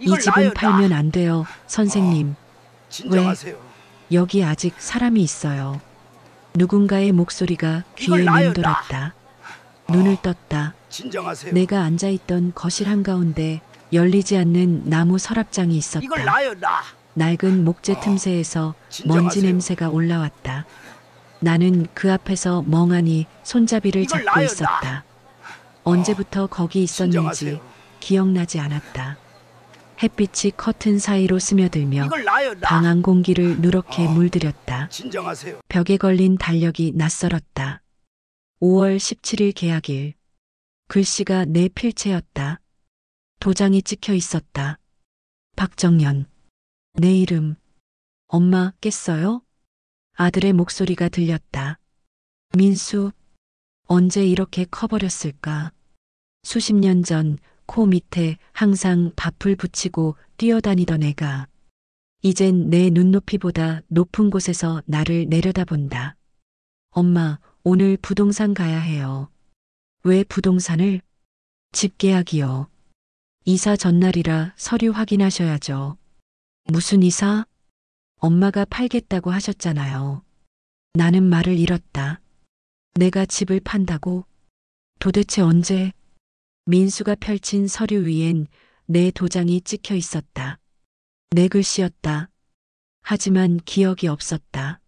이 집은 팔면 안 돼요, 선생님. 왜? 진정하세요. 여기 아직 사람이 있어요. 누군가의 목소리가 귀에 이걸 놔요, 맴돌았다. 눈을 떴다. 진정하세요. 내가 앉아있던 거실 한가운데 열리지 않는 나무 서랍장이 이걸 있었다. 놔요, 놔. 낡은 목재 틈새에서 진정하세요. 먼지 냄새가 올라왔다. 나는 그 앞에서 멍하니 손잡이를 이걸 잡고 놔요, 있었다. 언제부터 거기 있었는지 진정하세요. 기억나지 않았다. 햇빛이 커튼 사이로 스며들며 이걸 놔요, 놔. 방 안 공기를 누렇게 물들였다. 진정하세요. 벽에 걸린 달력이 낯설었다. 5월 17일 계약일. 글씨가 내 필체였다. 도장이 찍혀 있었다. 박정연. 내 이름. 엄마 깼어요? 아들의 목소리가 들렸다. 민수, 언제 이렇게 커버렸을까? 수십 년 전 코 밑에 항상 밥을 붙이고 뛰어다니던 애가 이젠 내 눈높이보다 높은 곳에서 나를 내려다본다. 엄마, 오늘 부동산 가야 해요. 왜 부동산을? 집 계약이요. 이사 전날이라 서류 확인하셔야죠. 무슨 이사? 엄마가 팔겠다고 하셨잖아요. 나는 말을 잃었다. 내가 집을 판다고? 도대체 언제? 민수가 펼친 서류 위엔 내 도장이 찍혀 있었다. 내 글씨였다. 하지만 기억이 없었다.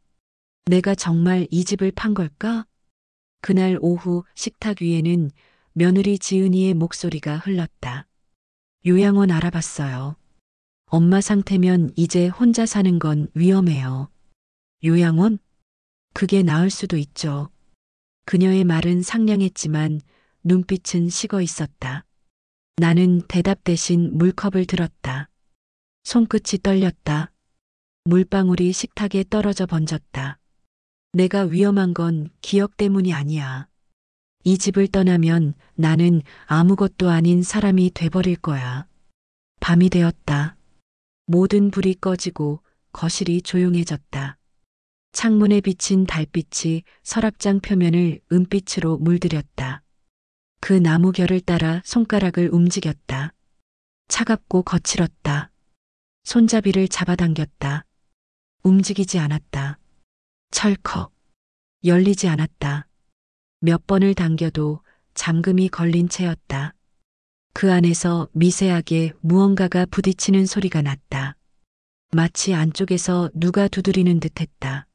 내가 정말 이 집을 판 걸까? 그날 오후 식탁 위에는 며느리 지은이의 목소리가 흘렀다. 요양원 알아봤어요. 엄마 상태면 이제 혼자 사는 건 위험해요. 요양원? 그게 나을 수도 있죠. 그녀의 말은 상냥했지만 눈빛은 식어 있었다. 나는 대답 대신 물컵을 들었다. 손끝이 떨렸다. 물방울이 식탁에 떨어져 번졌다. 내가 위험한 건 기억 때문이 아니야. 이 집을 떠나면 나는 아무것도 아닌 사람이 돼버릴 거야. 밤이 되었다. 모든 불이 꺼지고 거실이 조용해졌다. 창문에 비친 달빛이 서랍장 표면을 은빛으로 물들였다. 그 나무 결을 따라 손가락을 움직였다. 차갑고 거칠었다. 손잡이를 잡아당겼다. 움직이지 않았다. 철컥. 열리지 않았다. 몇 번을 당겨도 잠금이 걸린 채였다. 그 안에서 미세하게 무언가가 부딪히는 소리가 났다. 마치 안쪽에서 누가 두드리는 듯했다.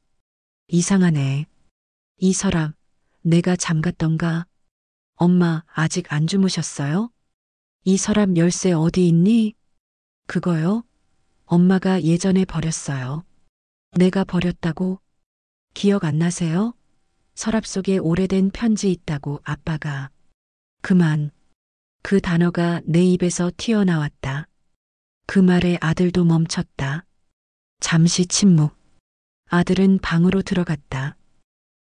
이상하네. 이 서랍, 내가 잠갔던가? 엄마, 아직 안 주무셨어요? 이 서랍 열쇠 어디 있니? 그거요? 엄마가 예전에 버렸어요. 내가 버렸다고? 기억 안 나세요? 서랍 속에 오래된 편지 있다고 아빠가. 그만. 그 단어가 내 입에서 튀어나왔다. 그 말에 아들도 멈췄다. 잠시 침묵. 아들은 방으로 들어갔다.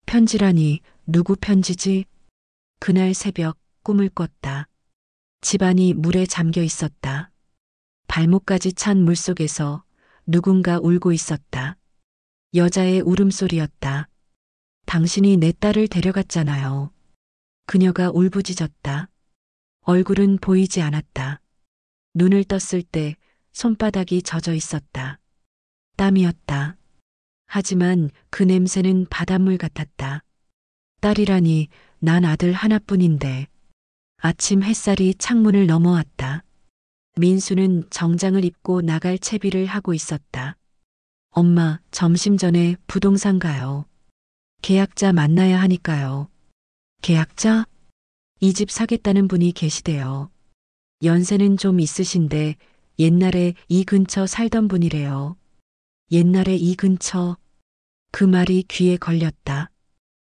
편지라니 누구 편지지? 그날 새벽 꿈을 꿨다. 집안이 물에 잠겨 있었다. 발목까지 찬 물속에서 누군가 울고 있었다. 여자의 울음소리였다. 당신이 내 딸을 데려갔잖아요. 그녀가 울부짖었다. 얼굴은 보이지 않았다. 눈을 떴을 때 손바닥이 젖어 있었다. 땀이었다. 하지만 그 냄새는 바닷물 같았다. 딸이라니 난 아들 하나뿐인데. 아침 햇살이 창문을 넘어왔다. 민수는 정장을 입고 나갈 채비를 하고 있었다. 엄마, 점심 전에 부동산 가요. 계약자 만나야 하니까요. 계약자? 이 집 사겠다는 분이 계시대요. 연세는 좀 있으신데 옛날에 이 근처 살던 분이래요. 옛날에 이 근처. 그 말이 귀에 걸렸다.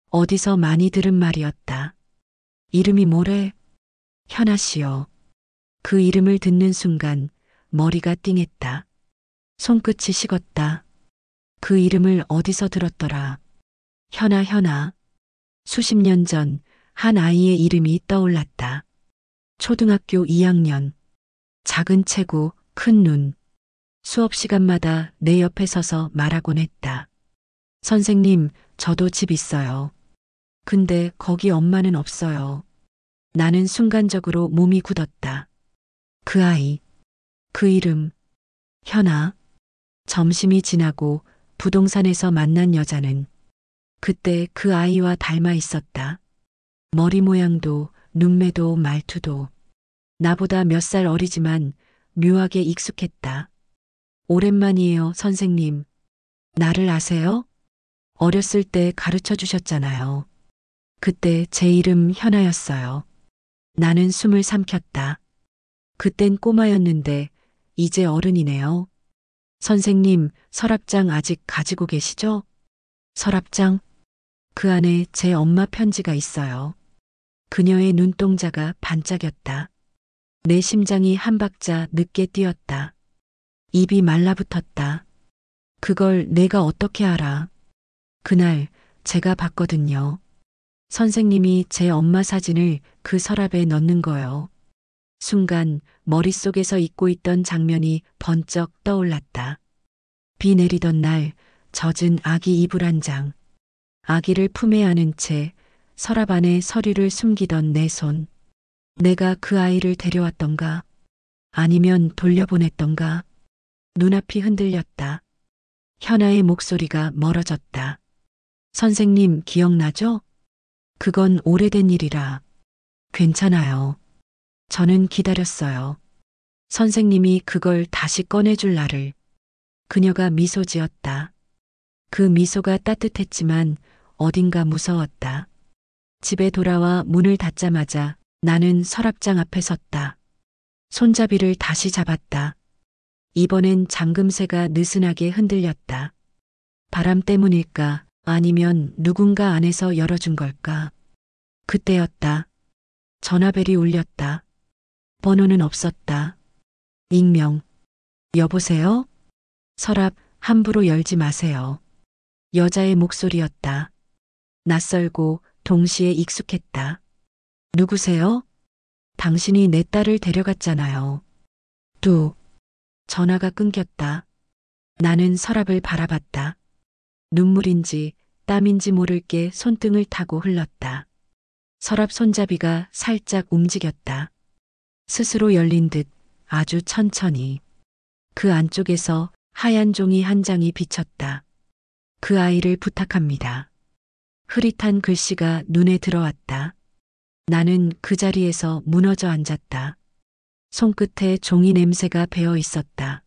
어디서 많이 들은 말이었다. 이름이 뭐래? 현아 씨요. 그 이름을 듣는 순간 머리가 띵했다. 손끝이 식었다. 그 이름을 어디서 들었더라. 현아. 수십 년 전 한 아이의 이름이 떠올랐다. 초등학교 2학년. 작은 체구, 큰 눈. 수업 시간마다 내 옆에 서서 말하곤 했다. 선생님, 저도 집 있어요. 근데 거기 엄마는 없어요. 나는 순간적으로 몸이 굳었다. 그 아이. 그 이름, 현아. 점심이 지나고 부동산에서 만난 여자는 그때 그 아이와 닮아 있었다. 머리 모양도 눈매도 말투도 나보다 몇 살 어리지만 묘하게 익숙했다. 오랜만이에요, 선생님. 나를 아세요? 어렸을 때 가르쳐 주셨잖아요. 그때 제 이름 현아였어요. 나는 숨을 삼켰다. 그땐 꼬마였는데 이제 어른이네요. 선생님, 서랍장 아직 가지고 계시죠? 서랍장? 그 안에 제 엄마 편지가 있어요. 그녀의 눈동자가 반짝였다. 내 심장이 한 박자 늦게 뛰었다. 입이 말라붙었다. 그걸 내가 어떻게 알아? 그날 제가 봤거든요. 선생님이 제 엄마 사진을 그 서랍에 넣는 거요. 순간 머릿속에서 잊고 있던 장면이 번쩍 떠올랐다. 비 내리던 날 젖은 아기 이불 한 장. 아기를 품에 안은 채 서랍 안에 서류를 숨기던 내 손. 내가 그 아이를 데려왔던가? 아니면 돌려보냈던가? 눈앞이 흔들렸다. 현아의 목소리가 멀어졌다. 선생님 기억나죠? 그건 오래된 일이라. 괜찮아요. 저는 기다렸어요. 선생님이 그걸 다시 꺼내줄 날을. 그녀가 미소 지었다. 그 미소가 따뜻했지만 어딘가 무서웠다. 집에 돌아와 문을 닫자마자 나는 서랍장 앞에 섰다. 손잡이를 다시 잡았다. 이번엔 잠금새가 느슨하게 흔들렸다. 바람 때문일까? 아니면 누군가 안에서 열어준 걸까? 그때였다. 전화벨이 울렸다. 번호는 없었다. 익명. 여보세요? 서랍 함부로 열지 마세요. 여자의 목소리였다. 낯설고 동시에 익숙했다. 누구세요? 당신이 내 딸을 데려갔잖아요. 뚝. 전화가 끊겼다. 나는 서랍을 바라봤다. 눈물인지 땀인지 모를 게 손등을 타고 흘렀다. 서랍 손잡이가 살짝 움직였다. 스스로 열린 듯 아주 천천히. 그 안쪽에서 하얀 종이 한 장이 비쳤다. 그 아이를 부탁합니다. 흐릿한 글씨가 눈에 들어왔다. 나는 그 자리에서 무너져 앉았다. 손끝에 종이 냄새가 배어 있었다.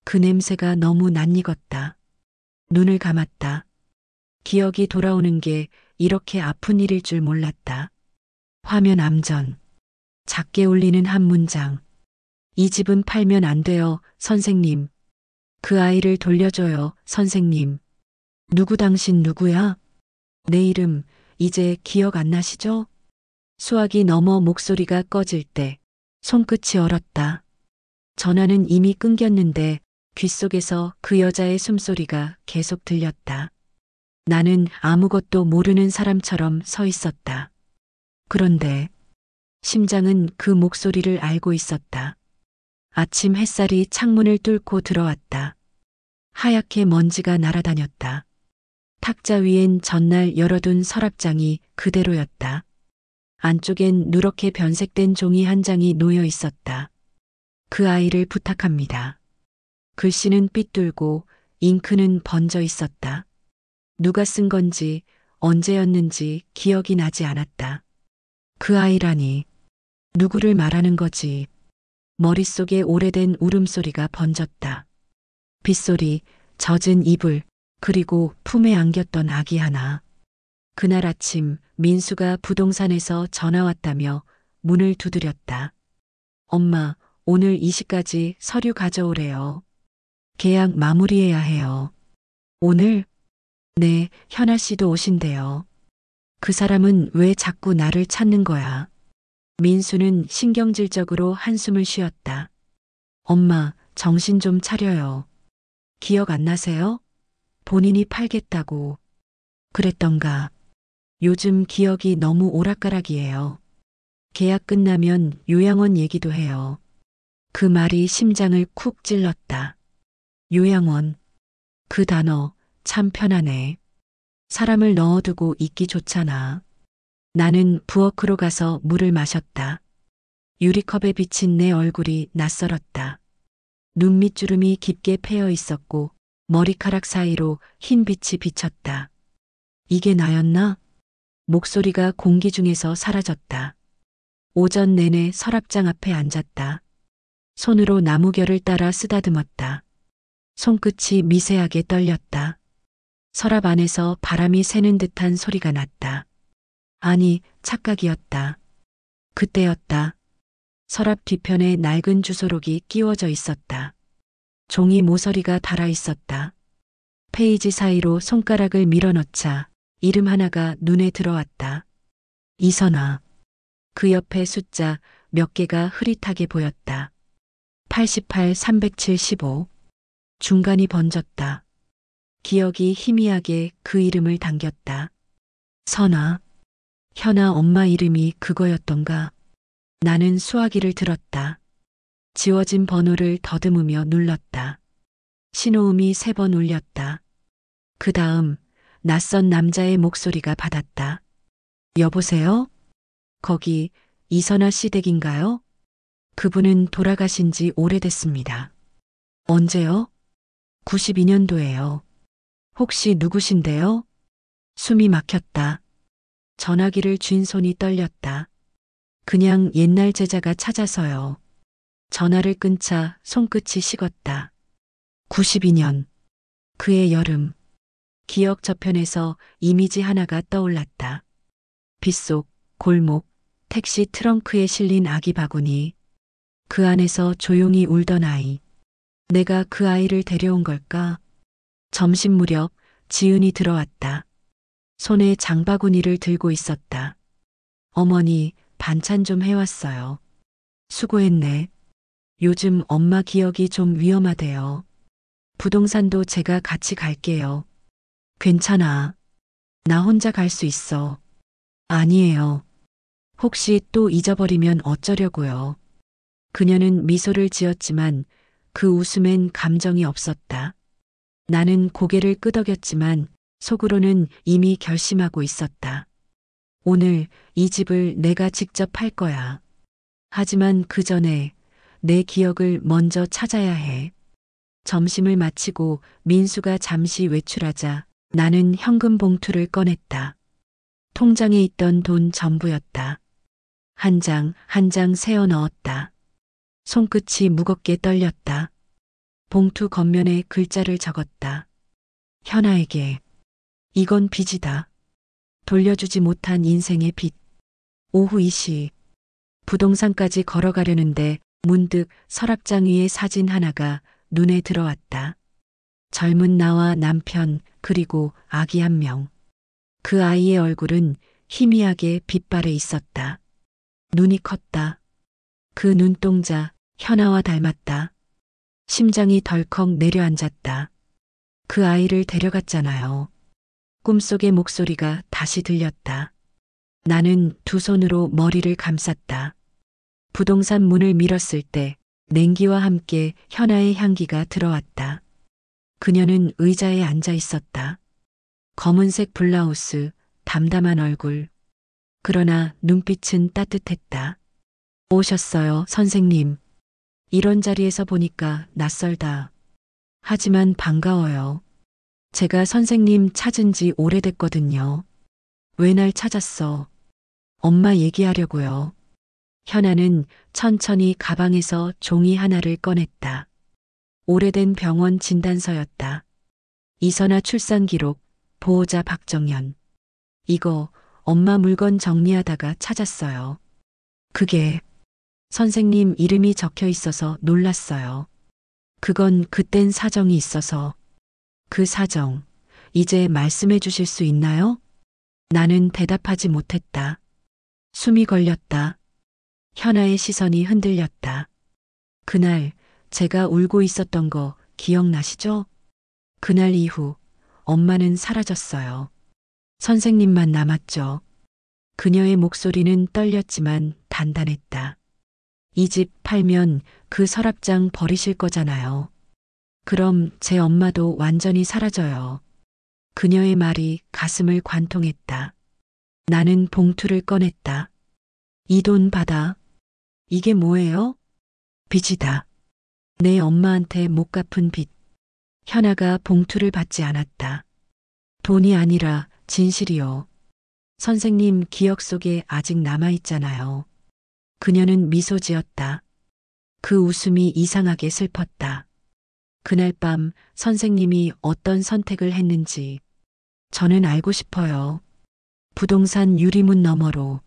그 냄새가 너무 낯익었다. 눈을 감았다. 기억이 돌아오는 게 이렇게 아픈 일일 줄 몰랐다. 화면 암전. 작게 울리는 한 문장. 이 집은 팔면 안 돼요, 선생님. 그 아이를 돌려줘요, 선생님. 누구 당신 누구야? 내 이름 이제 기억 안 나시죠? 수화기 넘어 목소리가 꺼질 때 손끝이 얼었다. 전화는 이미 끊겼는데 귓속에서 그 여자의 숨소리가 계속 들렸다. 나는 아무것도 모르는 사람처럼 서 있었다. 그런데 심장은 그 목소리를 알고 있었다. 아침 햇살이 창문을 뚫고 들어왔다. 하얗게 먼지가 날아다녔다. 탁자 위엔 전날 열어둔 서랍장이 그대로였다. 안쪽엔 누렇게 변색된 종이 한 장이 놓여 있었다. 그 아이를 부탁합니다. 글씨는 삐뚤고 잉크는 번져 있었다. 누가 쓴 건지 언제였는지 기억이 나지 않았다. 그 아이라니 누구를 말하는 거지. 머릿속에 오래된 울음소리가 번졌다. 빗소리, 젖은 이불, 그리고 품에 안겼던 아기 하나. 그날 아침 민수가 부동산에서 전화 왔다며 문을 두드렸다. 엄마, 오늘 2시까지 서류 가져오래요. 계약 마무리해야 해요. 오늘? 네, 현아 씨도 오신대요. 그 사람은 왜 자꾸 나를 찾는 거야? 민수는 신경질적으로 한숨을 쉬었다. 엄마, 정신 좀 차려요. 기억 안 나세요? 본인이 팔겠다고. 그랬던가. 요즘 기억이 너무 오락가락이에요. 계약 끝나면 요양원 얘기도 해요. 그 말이 심장을 쿡 찔렀다. 요양원. 그 단어 참 편하네. 사람을 넣어두고 있기 좋잖아. 나는 부엌으로 가서 물을 마셨다. 유리컵에 비친 내 얼굴이 낯설었다. 눈 밑주름이 깊게 패여 있었고 머리카락 사이로 흰 빛이 비쳤다. 이게 나였나? 목소리가 공기 중에서 사라졌다. 오전 내내 서랍장 앞에 앉았다. 손으로 나무결을 따라 쓰다듬었다. 손끝이 미세하게 떨렸다. 서랍 안에서 바람이 새는 듯한 소리가 났다. 아니, 착각이었다. 그때였다. 서랍 뒤편에 낡은 주소록이 끼워져 있었다. 종이 모서리가 달아 있었다. 페이지 사이로 손가락을 밀어넣자 이름 하나가 눈에 들어왔다. 이선아. 그 옆에 숫자 몇 개가 흐릿하게 보였다. 88, 375. 중간이 번졌다. 기억이 희미하게 그 이름을 당겼다. 선아. 현아 엄마 이름이 그거였던가. 나는 수화기를 들었다. 지워진 번호를 더듬으며 눌렀다. 신호음이 3번 울렸다. 그 다음 낯선 남자의 목소리가 받았다. 여보세요? 거기 이선아 씨 댁인가요? 그분은 돌아가신 지 오래됐습니다. 언제요? 92년도에요. 혹시 누구신데요? 숨이 막혔다. 전화기를 쥔 손이 떨렸다. 그냥 옛날 제자가 찾아서요. 전화를 끊자 손끝이 식었다. 92년. 그의 여름. 기억 저편에서 이미지 하나가 떠올랐다. 빗속, 골목, 택시 트렁크에 실린 아기 바구니. 그 안에서 조용히 울던 아이. 내가 그 아이를 데려온 걸까? 점심 무렵 지은이 들어왔다. 손에 장바구니를 들고 있었다. 어머니, 반찬 좀 해왔어요. 수고했네. 요즘 엄마 기억이 좀 위험하대요. 부동산도 제가 같이 갈게요. 괜찮아. 나 혼자 갈 수 있어. 아니에요. 혹시 또 잊어버리면 어쩌려고요. 그녀는 미소를 지었지만 그 웃음엔 감정이 없었다. 나는 고개를 끄덕였지만 속으로는 이미 결심하고 있었다. 오늘 이 집을 내가 직접 팔 거야. 하지만 그 전에 내 기억을 먼저 찾아야 해. 점심을 마치고 민수가 잠시 외출하자 나는 현금 봉투를 꺼냈다. 통장에 있던 돈 전부였다. 한 장 한 장 세어 넣었다. 손끝이 무겁게 떨렸다. 봉투 겉면에 글자를 적었다. 현아에게. 이건 빚이다. 돌려주지 못한 인생의 빚. 오후 2시. 부동산까지 걸어가려는데 문득 서랍장 위의 사진 하나가 눈에 들어왔다. 젊은 나와 남편 그리고 아기 한 명. 그 아이의 얼굴은 희미하게 빛발에 있었다. 눈이 컸다. 그 눈동자 현아와 닮았다. 심장이 덜컥 내려앉았다. 그 아이를 데려갔잖아요. 꿈속의 목소리가 다시 들렸다. 나는 두 손으로 머리를 감쌌다. 부동산 문을 밀었을 때 냉기와 함께 현아의 향기가 들어왔다. 그녀는 의자에 앉아 있었다. 검은색 블라우스, 담담한 얼굴. 그러나 눈빛은 따뜻했다. 오셨어요, 선생님. 이런 자리에서 보니까 낯설다. 하지만 반가워요. 제가 선생님 찾은 지 오래됐거든요. 왜 날 찾았어? 엄마 얘기하려고요. 현아는 천천히 가방에서 종이 하나를 꺼냈다. 오래된 병원 진단서였다. 이선아 출산 기록, 보호자 박정현. 이거 엄마 물건 정리하다가 찾았어요. 그게 선생님 이름이 적혀 있어서 놀랐어요. 그건 그땐 사정이 있어서. 그 사정, 이제 말씀해 주실 수 있나요? 나는 대답하지 못했다. 숨이 걸렸다. 현아의 시선이 흔들렸다. 그날 제가 울고 있었던 거 기억나시죠? 그날 이후 엄마는 사라졌어요. 선생님만 남았죠. 그녀의 목소리는 떨렸지만 단단했다. 이 집 팔면 그 서랍장 버리실 거잖아요. 그럼 제 엄마도 완전히 사라져요. 그녀의 말이 가슴을 관통했다. 나는 봉투를 꺼냈다. 이 돈 받아. 이게 뭐예요? 빚이다. 내 엄마한테 못 갚은 빚. 현아가 봉투를 받지 않았다. 돈이 아니라 진실이요. 선생님 기억 속에 아직 남아있잖아요. 그녀는 미소 지었다. 그 웃음이 이상하게 슬펐다. 그날 밤 선생님이 어떤 선택을 했는지 저는 알고 싶어요. 부동산 유리문 너머로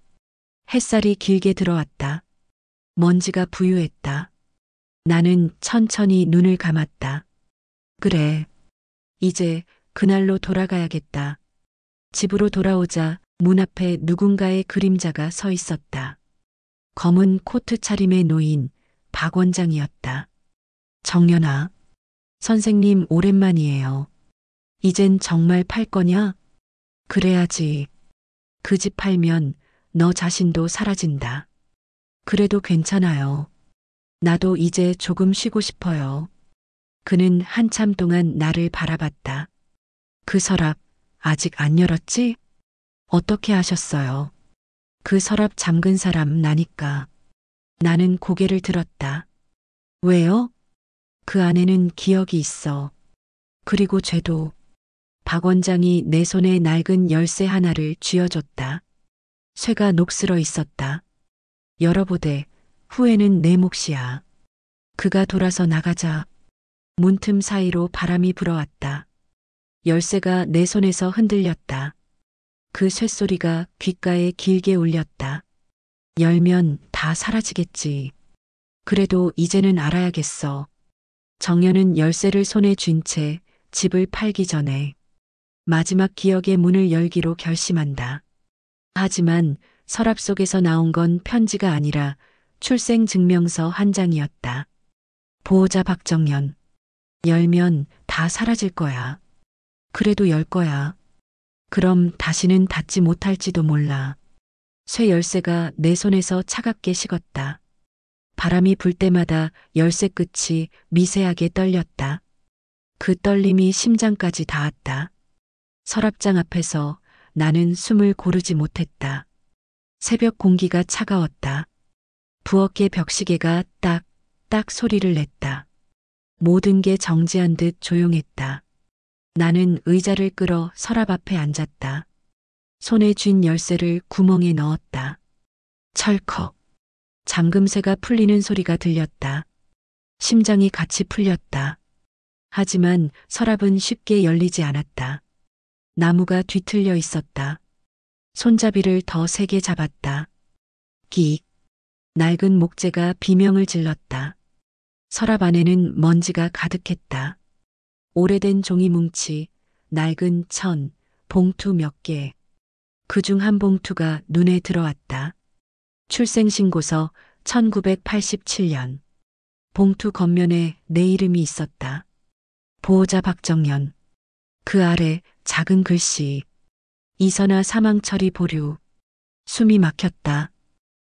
햇살이 길게 들어왔다. 먼지가 부유했다. 나는 천천히 눈을 감았다. 그래. 이제 그날로 돌아가야겠다. 집으로 돌아오자 문 앞에 누군가의 그림자가 서 있었다. 검은 코트 차림의 노인 박 원장이었다. 정연아. 선생님 오랜만이에요. 이젠 정말 팔 거냐? 그래야지. 그 집 팔면 너 자신도 사라진다. 그래도 괜찮아요. 나도 이제 조금 쉬고 싶어요. 그는 한참 동안 나를 바라봤다. 그 서랍 아직 안 열었지? 어떻게 하셨어요? 그 서랍 잠근 사람 나니까. 나는 고개를 들었다. 왜요? 그 안에는 기억이 있어. 그리고 죄도. 박 원장이 내 손에 낡은 열쇠 하나를 쥐어줬다. 쇠가 녹슬어 있었다. 열어보되 후회는 내 몫이야. 그가 돌아서 나가자 문틈 사이로 바람이 불어왔다. 열쇠가 내 손에서 흔들렸다. 그 쇳소리가 귓가에 길게 울렸다. 열면 다 사라지겠지. 그래도 이제는 알아야겠어. 정연은 열쇠를 손에 쥔 채 집을 팔기 전에 마지막 기억의 문을 열기로 결심한다. 하지만 서랍 속에서 나온 건 편지가 아니라 출생증명서 한 장이었다. 보호자 박정연. 열면 다 사라질 거야. 그래도 열 거야. 그럼 다시는 닫지 못할지도 몰라. 쇠 열쇠가 내 손에서 차갑게 식었다. 바람이 불 때마다 열쇠 끝이 미세하게 떨렸다. 그 떨림이 심장까지 닿았다. 서랍장 앞에서 나는 숨을 고르지 못했다. 새벽 공기가 차가웠다. 부엌의 벽시계가 딱 소리를 냈다. 모든 게 정지한 듯 조용했다. 나는 의자를 끌어 서랍 앞에 앉았다. 손에 쥔 열쇠를 구멍에 넣었다. 철컥. 잠금쇠가 풀리는 소리가 들렸다. 심장이 같이 풀렸다. 하지만 서랍은 쉽게 열리지 않았다. 나무가 뒤틀려 있었다. 손잡이를 더 세게 잡았다. 끽. 낡은 목재가 비명을 질렀다. 서랍 안에는 먼지가 가득했다. 오래된 종이 뭉치, 낡은 천, 봉투 몇 개. 그중 한 봉투가 눈에 들어왔다. 출생신고서 1987년. 봉투 겉면에 내 이름이 있었다. 보호자 박정연. 그 아래 작은 글씨. 이선아 사망 처리 보류. 숨이 막혔다.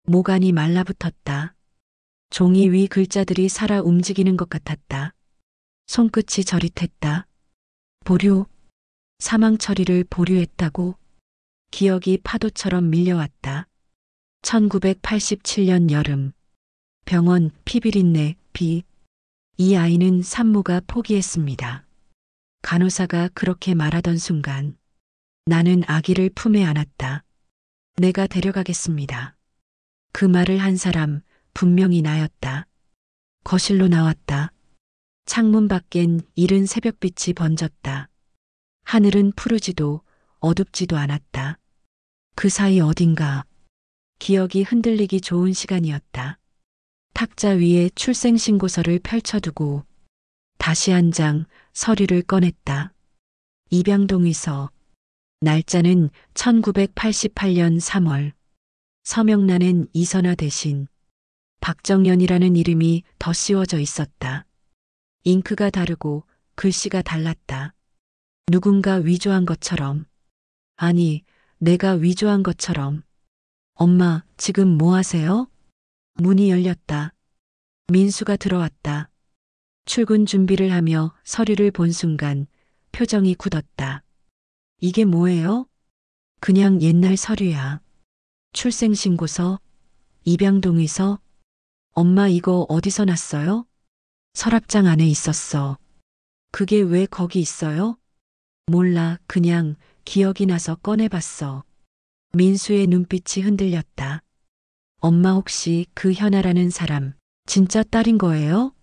모간이 말라붙었다. 종이 위 글자들이 살아 움직이는 것 같았다. 손끝이 저릿했다. 보류. 사망 처리를 보류했다고. 기억이 파도처럼 밀려왔다. 1987년 여름. 병원 피비린내 비. 이 아이는 산모가 포기했습니다. 간호사가 그렇게 말하던 순간 나는 아기를 품에 안았다. 내가 데려가겠습니다. 그 말을 한 사람 분명히 나였다. 거실로 나왔다. 창문 밖엔 이른 새벽빛이 번졌다. 하늘은 푸르지도 어둡지도 않았다. 그 사이 어딘가 기억이 흔들리기 좋은 시간이었다. 탁자 위에 출생신고서를 펼쳐두고 다시 한 장 서류를 꺼냈다. 입양동 의서. 날짜는 1988년 3월. 서명란엔 이선아 대신 박정연이라는 이름이 덧씌워져 있었다. 잉크가 다르고 글씨가 달랐다. 누군가 위조한 것처럼. 아니, 내가 위조한 것처럼. 엄마, 지금 뭐 하세요? 문이 열렸다. 민수가 들어왔다. 출근 준비를 하며 서류를 본 순간 표정이 굳었다. 이게 뭐예요? 그냥 옛날 서류야. 출생신고서, 입양동의서. 엄마 이거 어디서 났어요? 서랍장 안에 있었어. 그게 왜 거기 있어요? 몰라, 그냥 기억이 나서 꺼내봤어. 민수의 눈빛이 흔들렸다. 엄마 혹시 그 현아라는 사람 진짜 딸인 거예요?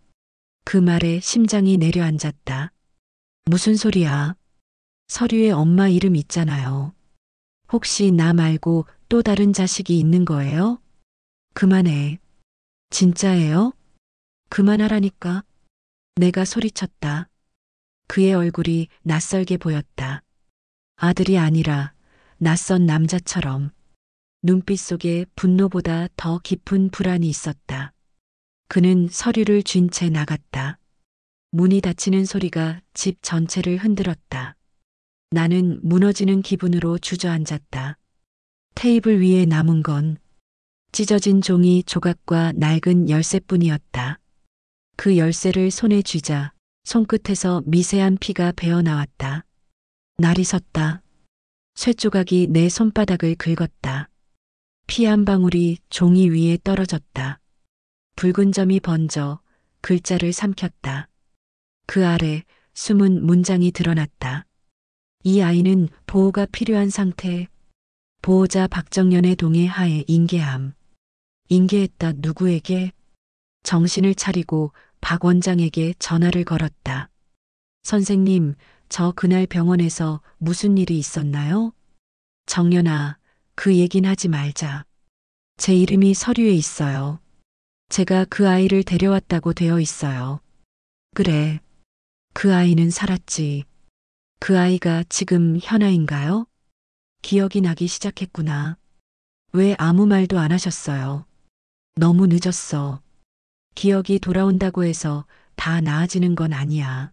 그 말에 심장이 내려앉았다. 무슨 소리야? 서류에 엄마 이름 있잖아요. 혹시 나 말고 또 다른 자식이 있는 거예요? 그만해. 진짜예요? 그만하라니까. 내가 소리쳤다. 그의 얼굴이 낯설게 보였다. 아들이 아니라 낯선 남자처럼. 눈빛 속에 분노보다 더 깊은 불안이 있었다. 그는 서류를 쥔 채 나갔다. 문이 닫히는 소리가 집 전체를 흔들었다. 나는 무너지는 기분으로 주저앉았다. 테이블 위에 남은 건 찢어진 종이 조각과 낡은 열쇠뿐이었다. 그 열쇠를 손에 쥐자 손끝에서 미세한 피가 배어나왔다. 날이 섰다. 쇠조각이 내 손바닥을 긁었다. 피 한 방울이 종이 위에 떨어졌다. 붉은 점이 번져 글자를 삼켰다. 그 아래 숨은 문장이 드러났다. 이 아이는 보호가 필요한 상태. 보호자 박정연의 동의하에 인계함. 인계했다. 누구에게? 정신을 차리고 박 원장에게 전화를 걸었다. 선생님, 저 그날 병원에서 무슨 일이 있었나요? 정연아, 그 얘긴 하지 말자. 제 이름이 서류에 있어요. 제가 그 아이를 데려왔다고 되어 있어요. 그래. 그 아이는 살았지. 그 아이가 지금 현아인가요? 기억이 나기 시작했구나. 왜 아무 말도 안 하셨어요? 너무 늦었어. 기억이 돌아온다고 해서 다 나아지는 건 아니야.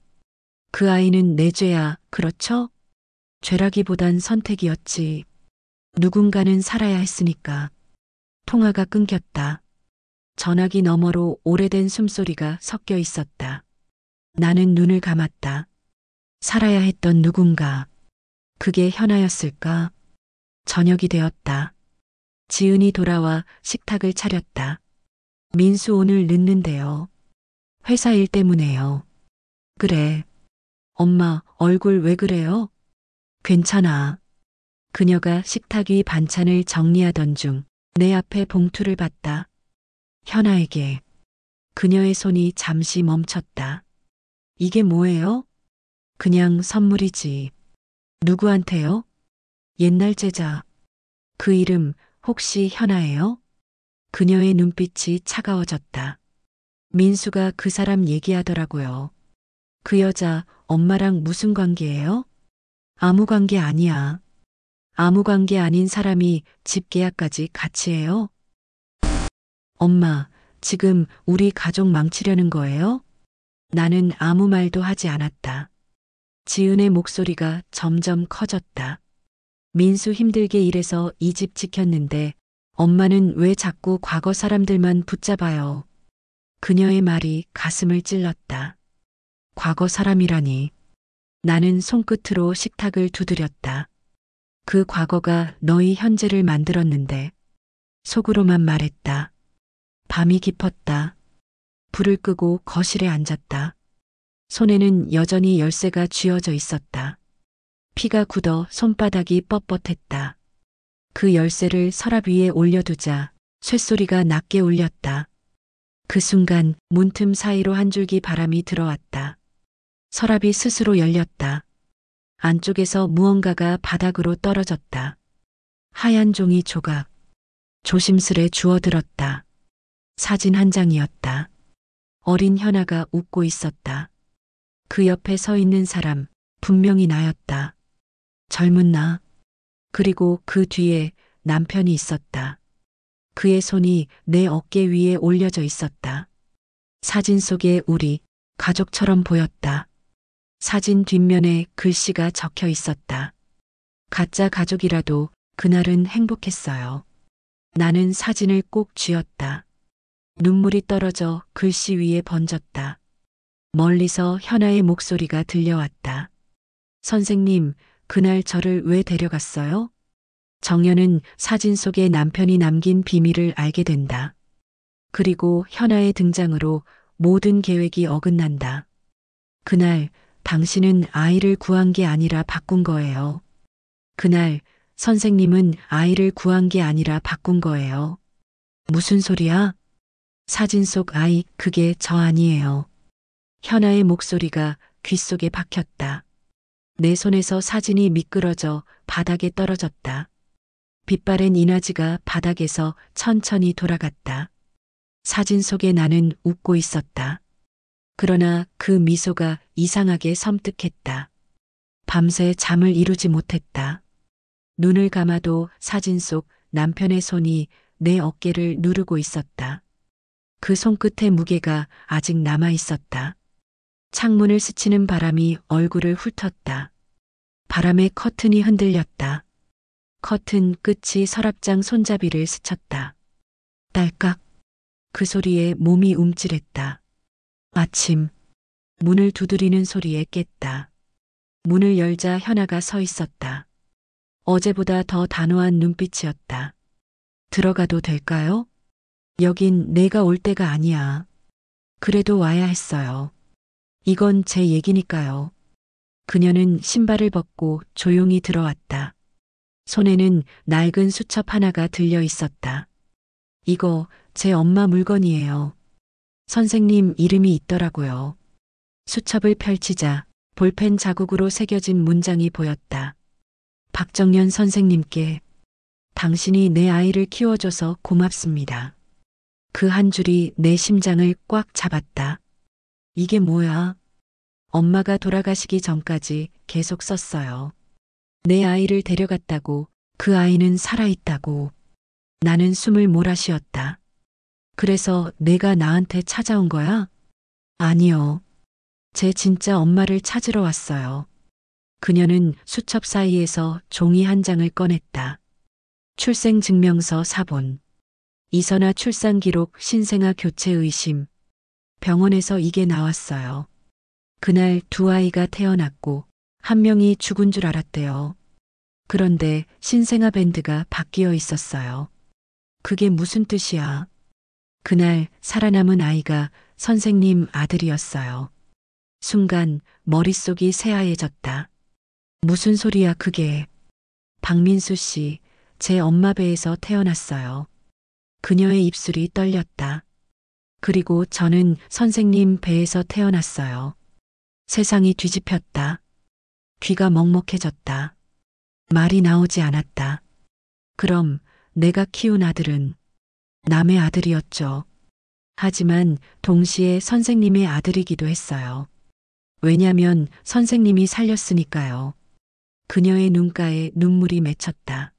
그 아이는 내 죄야, 그렇죠? 죄라기보단 선택이었지. 누군가는 살아야 했으니까. 통화가 끊겼다. 전화기 너머로 오래된 숨소리가 섞여 있었다. 나는 눈을 감았다. 살아야 했던 누군가. 그게 현아였을까? 저녁이 되었다. 지은이 돌아와 식탁을 차렸다. 민수 오늘 늦는데요. 회사 일 때문에요. 그래. 엄마, 얼굴 왜 그래요? 괜찮아. 그녀가 식탁 위 반찬을 정리하던 중 내 앞에 봉투를 봤다. 현아에게. 그녀의 손이 잠시 멈췄다. 이게 뭐예요? 그냥 선물이지. 누구한테요? 옛날 제자. 그 이름 혹시 현아예요? 그녀의 눈빛이 차가워졌다. 민수가 그 사람 얘기하더라고요. 그 여자 엄마랑 무슨 관계예요? 아무 관계 아니야. 아무 관계 아닌 사람이 집 계약까지 같이 해요? 엄마, 지금 우리 가족 망치려는 거예요? 나는 아무 말도 하지 않았다. 지은의 목소리가 점점 커졌다. 민수 힘들게 일해서 이 집 지켰는데 엄마는 왜 자꾸 과거 사람들만 붙잡아요? 그녀의 말이 가슴을 찔렀다. 과거 사람이라니. 나는 손끝으로 식탁을 두드렸다. 그 과거가 너희 현재를 만들었는데 속으로만 말했다. 밤이 깊었다. 불을 끄고 거실에 앉았다. 손에는 여전히 열쇠가 쥐어져 있었다. 피가 굳어 손바닥이 뻣뻣했다. 그 열쇠를 서랍 위에 올려두자 쇳소리가 낮게 울렸다. 그 순간 문틈 사이로 한 줄기 바람이 들어왔다. 서랍이 스스로 열렸다. 안쪽에서 무언가가 바닥으로 떨어졌다. 하얀 종이 조각. 조심스레 주워들었다. 사진 한 장이었다. 어린 현아가 웃고 있었다. 그 옆에 서 있는 사람, 분명히 나였다. 젊은 나. 그리고 그 뒤에 남편이 있었다. 그의 손이 내 어깨 위에 올려져 있었다. 사진 속의 우리, 가족처럼 보였다. 사진 뒷면에 글씨가 적혀 있었다. 가짜 가족이라도 그날은 행복했어요. 나는 사진을 꼭 쥐었다. 눈물이 떨어져 글씨 위에 번졌다. 멀리서 현아의 목소리가 들려왔다. 선생님, 그날 저를 왜 데려갔어요? 정연은 사진 속에 남편이 남긴 비밀을 알게 된다. 그리고 현아의 등장으로 모든 계획이 어긋난다. 그날 당신은 아이를 구한 게 아니라 바꾼 거예요. 그날 선생님은 아이를 구한 게 아니라 바꾼 거예요. 무슨 소리야? 사진 속 아이, 그게 저 아니에요. 현아의 목소리가 귓속에 박혔다. 내 손에서 사진이 미끄러져 바닥에 떨어졌다. 빛바랜 인화지가 바닥에서 천천히 돌아갔다. 사진 속에 나는 웃고 있었다. 그러나 그 미소가 이상하게 섬뜩했다. 밤새 잠을 이루지 못했다. 눈을 감아도 사진 속 남편의 손이 내 어깨를 누르고 있었다. 그 손끝의 무게가 아직 남아 있었다. 창문을 스치는 바람이 얼굴을 훑었다. 바람에 커튼이 흔들렸다. 커튼 끝이 서랍장 손잡이를 스쳤다. 딸깍. 그 소리에 몸이 움찔했다. 아침. 문을 두드리는 소리에 깼다. 문을 열자 현아가 서 있었다. 어제보다 더 단호한 눈빛이었다. 들어가도 될까요? 여긴 내가 올 때가 아니야. 그래도 와야 했어요. 이건 제 얘기니까요. 그녀는 신발을 벗고 조용히 들어왔다. 손에는 낡은 수첩 하나가 들려 있었다. 이거 제 엄마 물건이에요. 선생님 이름이 있더라고요. 수첩을 펼치자 볼펜 자국으로 새겨진 문장이 보였다. 박정연 선생님께 당신이 내 아이를 키워줘서 고맙습니다. 그 한 줄이 내 심장을 꽉 잡았다. 이게 뭐야? 엄마가 돌아가시기 전까지 계속 썼어요. 내 아이를 데려갔다고, 그 아이는 살아있다고. 나는 숨을 몰아쉬었다. 그래서 내가 나한테 찾아온 거야? 아니요. 제 진짜 엄마를 찾으러 왔어요. 그녀는 수첩 사이에서 종이 한 장을 꺼냈다. 출생증명서 사본. 이선아 출산기록 신생아 교체 의심. 병원에서 이게 나왔어요. 그날 두 아이가 태어났고 한 명이 죽은 줄 알았대요. 그런데 신생아 밴드가 바뀌어 있었어요. 그게 무슨 뜻이야? 그날 살아남은 아이가 선생님 아들이었어요. 순간 머릿속이 새하얘졌다. 무슨 소리야 그게. 박민수 씨, 제 엄마 배에서 태어났어요. 그녀의 입술이 떨렸다. 그리고 저는 선생님 배에서 태어났어요. 세상이 뒤집혔다. 귀가 먹먹해졌다. 말이 나오지 않았다. 그럼 내가 키운 아들은 남의 아들이었죠. 하지만 동시에 선생님의 아들이기도 했어요. 왜냐면 선생님이 살렸으니까요. 그녀의 눈가에 눈물이 맺혔다.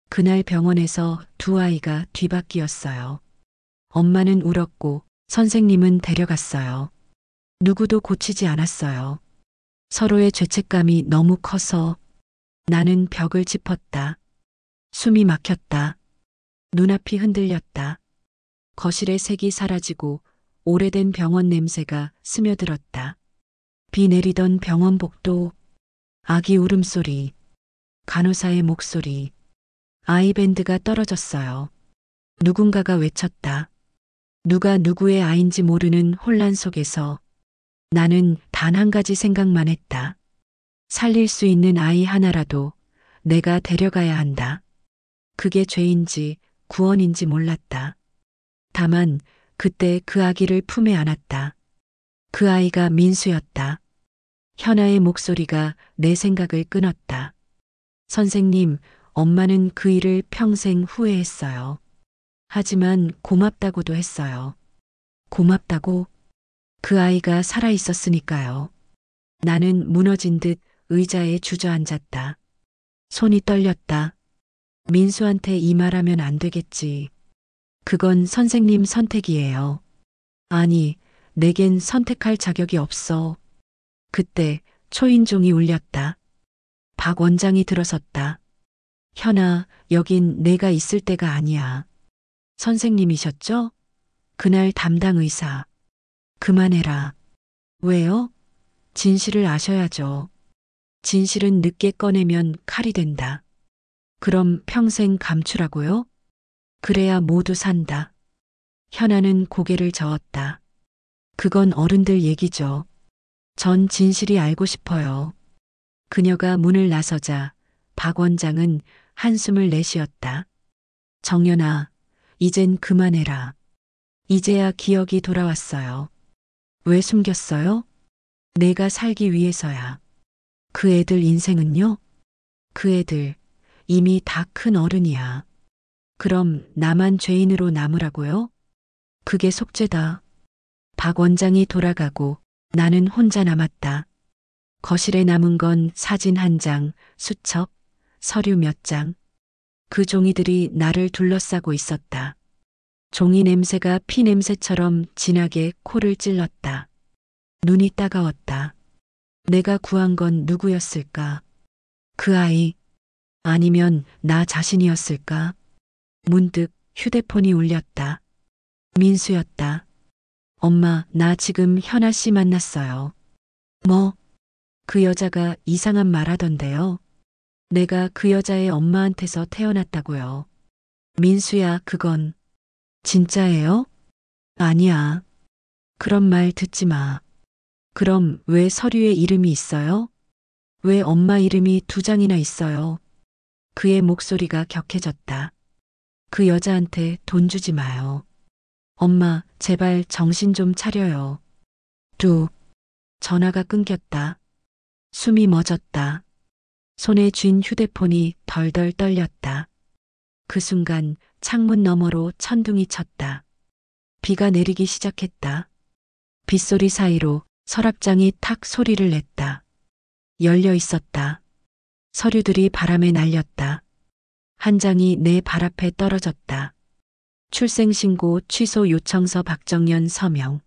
그날 병원에서 두 아이가 뒤바뀌었어요. 엄마는 울었고 선생님은 데려갔어요. 누구도 고치지 않았어요. 서로의 죄책감이 너무 커서 나는 벽을 짚었다. 숨이 막혔다. 눈앞이 흔들렸다. 거실의 색이 사라지고 오래된 병원 냄새가 스며들었다. 비 내리던 병원 복도, 아기 울음소리, 간호사의 목소리, 아이밴드가 떨어졌어요. 누군가가 외쳤다. 누가 누구의 아인지 모르는 혼란 속에서 나는 단 한 가지 생각만 했다. 살릴 수 있는 아이 하나라도 내가 데려가야 한다. 그게 죄인지 구원인지 몰랐다. 다만 그때 그 아기를 품에 안았다. 그 아이가 민수였다. 현아의 목소리가 내 생각을 끊었다. 선생님, 엄마는 그 일을 평생 후회했어요. 하지만 고맙다고도 했어요. 고맙다고? 그 아이가 살아 있었으니까요. 나는 무너진 듯 의자에 주저앉았다. 손이 떨렸다. 민수한테 이 말하면 안 되겠지. 그건 선생님 선택이에요. 아니, 내겐 선택할 자격이 없어. 그때 초인종이 울렸다. 박 원장이 들어섰다. 현아, 여긴 내가 있을 때가 아니야. 선생님이셨죠? 그날 담당 의사. 그만해라. 왜요? 진실을 아셔야죠. 진실은 늦게 꺼내면 칼이 된다. 그럼 평생 감추라고요? 그래야 모두 산다. 현아는 고개를 저었다. 그건 어른들 얘기죠. 전 진실이 알고 싶어요. 그녀가 문을 나서자 박 원장은 한숨을 내쉬었다. 정연아, 이젠 그만해라. 이제야 기억이 돌아왔어요. 왜 숨겼어요? 내가 살기 위해서야. 그 애들 인생은요? 그 애들 이미 다 큰 어른이야. 그럼 나만 죄인으로 남으라고요? 그게 속죄다. 박 원장이 돌아가고 나는 혼자 남았다. 거실에 남은 건 사진 한 장, 수첩, 서류 몇 장. 그 종이들이 나를 둘러싸고 있었다. 종이 냄새가 피 냄새처럼 진하게 코를 찔렀다. 눈이 따가웠다. 내가 구한 건 누구였을까? 그 아이, 아니면 나 자신이었을까? 문득 휴대폰이 울렸다. 민수였다. 엄마, 나 지금 현아 씨 만났어요. 뭐? 그 여자가 이상한 말 하던데요. 내가 그 여자의 엄마한테서 태어났다고요. 민수야, 그건 진짜예요? 아니야. 그런 말 듣지 마. 그럼 왜 서류에 이름이 있어요? 왜 엄마 이름이 두 장이나 있어요? 그의 목소리가 격해졌다. 그 여자한테 돈 주지 마요. 엄마, 제발 정신 좀 차려요. 뚝. 전화가 끊겼다. 숨이 멎었다. 손에 쥔 휴대폰이 덜덜 떨렸다. 그 순간 창문 너머로 천둥이 쳤다. 비가 내리기 시작했다. 빗소리 사이로 서랍장이 탁 소리를 냈다. 열려 있었다. 서류들이 바람에 날렸다. 한 장이 내 발 앞에 떨어졌다. 출생신고 취소 요청서 박정연 서명.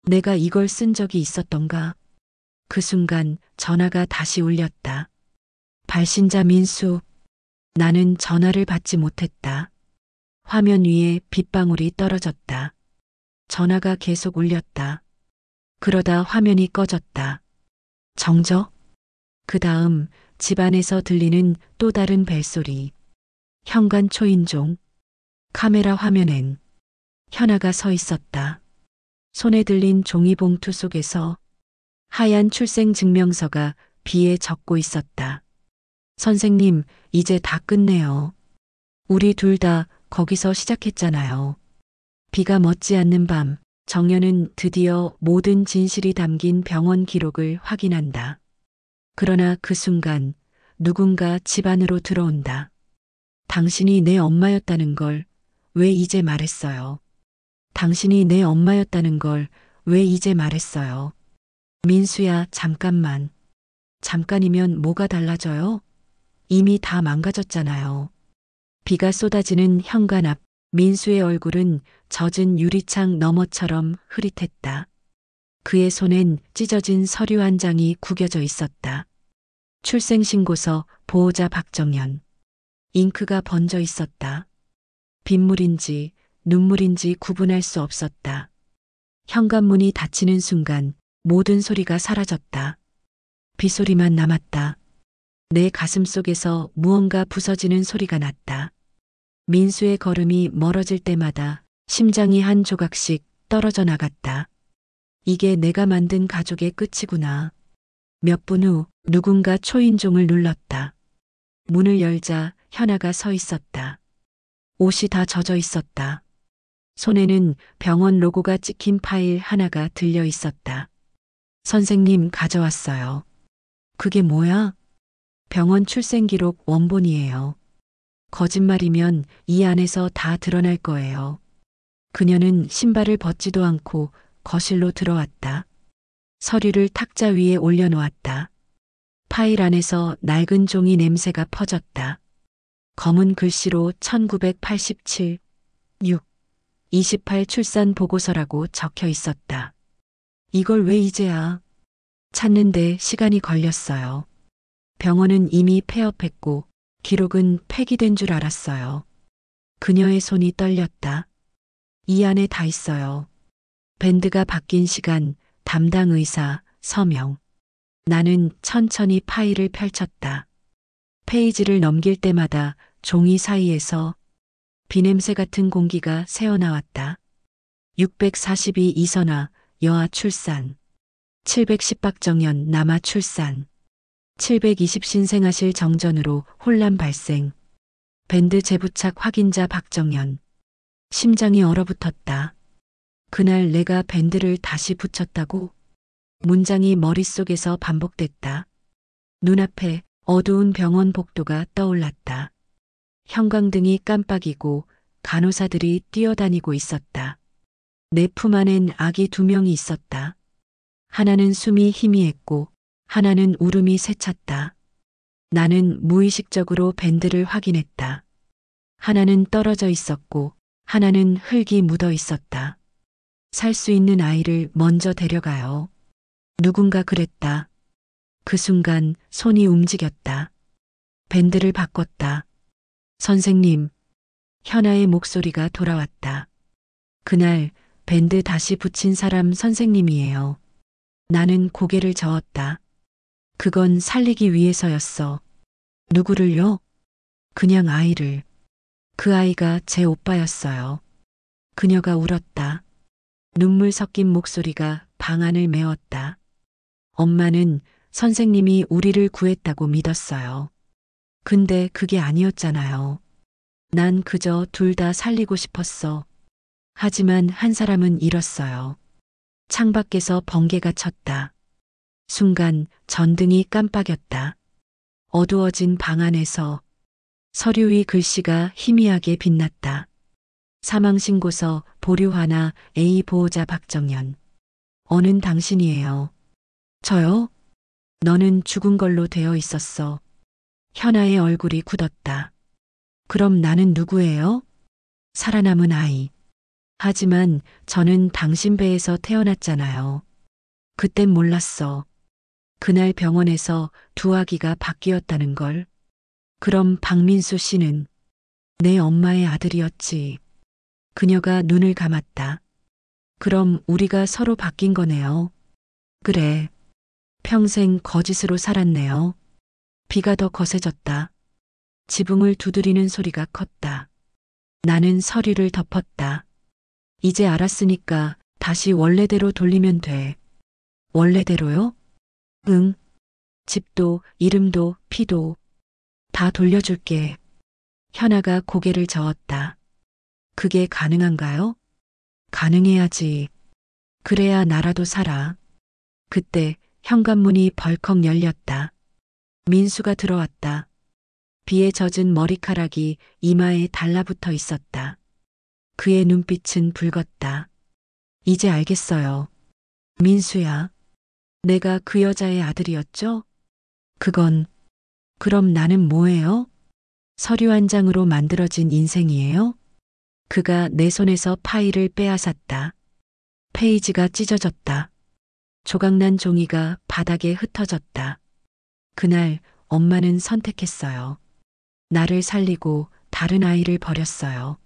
내가 이걸 쓴 적이 있었던가? 그 순간 전화가 다시 울렸다. 발신자 민수. 나는 전화를 받지 못했다. 화면 위에 빗방울이 떨어졌다. 전화가 계속 울렸다. 그러다 화면이 꺼졌다. 정적? 그 다음 집안에서 들리는 또 다른 벨소리. 현관 초인종. 카메라 화면엔 현아가 서 있었다. 손에 들린 종이봉투 속에서 하얀 출생증명서가 비에 젖고 있었다. 선생님, 이제 다 끝내요. 우리 둘 다 거기서 시작했잖아요. 비가 멎지 않는 밤, 정연은 드디어 모든 진실이 담긴 병원 기록을 확인한다. 그러나 그 순간 누군가 집 안으로 들어온다. 당신이 내 엄마였다는 걸 왜 이제 말했어요? 당신이 내 엄마였다는 걸 왜 이제 말했어요? 민수야, 잠깐만. 잠깐이면 뭐가 달라져요? 이미 다 망가졌잖아요. 비가 쏟아지는 현관 앞 민수의 얼굴은 젖은 유리창 너머처럼 흐릿했다. 그의 손엔 찢어진 서류 한 장이 구겨져 있었다. 출생신고서 보호자 박정연. 잉크가 번져 있었다. 빗물인지 눈물인지 구분할 수 없었다. 현관문이 닫히는 순간 모든 소리가 사라졌다. 빗소리만 남았다. 내 가슴 속에서 무언가 부서지는 소리가 났다. 민수의 걸음이 멀어질 때마다 심장이 한 조각씩 떨어져 나갔다. 이게 내가 만든 가족의 끝이구나. 몇 분 후 누군가 초인종을 눌렀다. 문을 열자 현아가 서 있었다. 옷이 다 젖어 있었다. 손에는 병원 로고가 찍힌 파일 하나가 들려 있었다. 선생님, 가져왔어요. 그게 뭐야? 병원 출생기록 원본이에요. 거짓말이면 이 안에서 다 드러날 거예요. 그녀는 신발을 벗지도 않고 거실로 들어왔다. 서류를 탁자 위에 올려놓았다. 파일 안에서 낡은 종이 냄새가 퍼졌다. 검은 글씨로 1987, 6, 28 출산 보고서라고 적혀 있었다. 이걸 왜 이제야? 찾는데 시간이 걸렸어요. 병원은 이미 폐업했고 기록은 폐기된 줄 알았어요. 그녀의 손이 떨렸다. 이 안에 다 있어요. 밴드가 바뀐 시간, 담당 의사, 서명. 나는 천천히 파일을 펼쳤다. 페이지를 넘길 때마다 종이 사이에서 비냄새 같은 공기가 새어나왔다. 642 이선화, 여아 출산. 710박정현 남아 출산. 720 신생아실 정전으로 혼란 발생. 밴드 재부착 확인자 박정현. 심장이 얼어붙었다. 그날 내가 밴드를 다시 붙였다고? 문장이 머릿속에서 반복됐다. 눈앞에 어두운 병원 복도가 떠올랐다. 형광등이 깜빡이고 간호사들이 뛰어다니고 있었다. 내 품 안엔 아기 2명이 있었다. 하나는 숨이 희미했고 하나는 울음이 새찼다. 나는 무의식적으로 밴드를 확인했다. 하나는 떨어져 있었고 하나는 흙이 묻어 있었다. 살 수 있는 아이를 먼저 데려가요. 누군가 그랬다. 그 순간 손이 움직였다. 밴드를 바꿨다. 선생님, 현아의 목소리가 돌아왔다. 그날 밴드 다시 붙인 사람 선생님이에요. 나는 고개를 저었다. 그건 살리기 위해서였어. 누구를요? 그냥 아이를. 그 아이가 제 오빠였어요. 그녀가 울었다. 눈물 섞인 목소리가 방 안을 메웠다. 엄마는 선생님이 우리를 구했다고 믿었어요. 근데 그게 아니었잖아요. 난 그저 둘 다 살리고 싶었어. 하지만 한 사람은 잃었어요. 창밖에서 번개가 쳤다. 순간 전등이 깜빡였다. 어두워진 방 안에서 서류 위 글씨가 희미하게 빛났다. 사망신고서 보류 하나 A 보호자 박정현. 어는 당신이에요. 저요? 너는 죽은 걸로 되어 있었어. 현아의 얼굴이 굳었다. 그럼 나는 누구예요? 살아남은 아이. 하지만 저는 당신 배에서 태어났잖아요. 그땐 몰랐어. 그날 병원에서 두 아기가 바뀌었다는 걸. 그럼 박민수 씨는 내 엄마의 아들이었지. 그녀가 눈을 감았다. 그럼 우리가 서로 바뀐 거네요. 그래. 평생 거짓으로 살았네요. 비가 더 거세졌다. 지붕을 두드리는 소리가 컸다. 나는 서류를 덮었다. 이제 알았으니까 다시 원래대로 돌리면 돼. 원래대로요? 응. 집도, 이름도, 피도 다 돌려줄게. 현아가 고개를 저었다. 그게 가능한가요? 가능해야지. 그래야 나라도 살아. 그때 현관문이 벌컥 열렸다. 민수가 들어왔다. 비에 젖은 머리카락이 이마에 달라붙어 있었다. 그의 눈빛은 붉었다. 이제 알겠어요. 민수야. 내가 그 여자의 아들이었죠? 그럼 나는 뭐예요? 서류 한 장으로 만들어진 인생이에요? 그가 내 손에서 파일을 빼앗았다. 페이지가 찢어졌다. 조각난 종이가 바닥에 흩어졌다. 그날 엄마는 선택했어요. 나를 살리고 다른 아이를 버렸어요.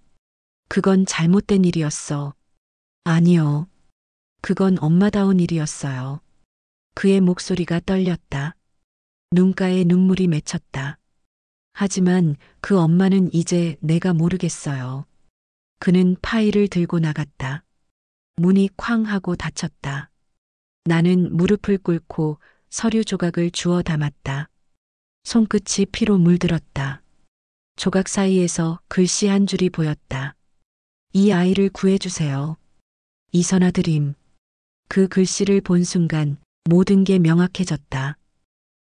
그건 잘못된 일이었어. 아니요. 그건 엄마다운 일이었어요. 그의 목소리가 떨렸다. 눈가에 눈물이 맺혔다. 하지만 그 엄마는 이제 내가 모르겠어요. 그는 파일을 들고 나갔다. 문이 쾅 하고 닫혔다. 나는 무릎을 꿇고 서류 조각을 주워 담았다. 손끝이 피로 물들었다. 조각 사이에서 글씨 한 줄이 보였다. 이 아이를 구해주세요. 이선아 드림. 그 글씨를 본 순간 모든 게 명확해졌다.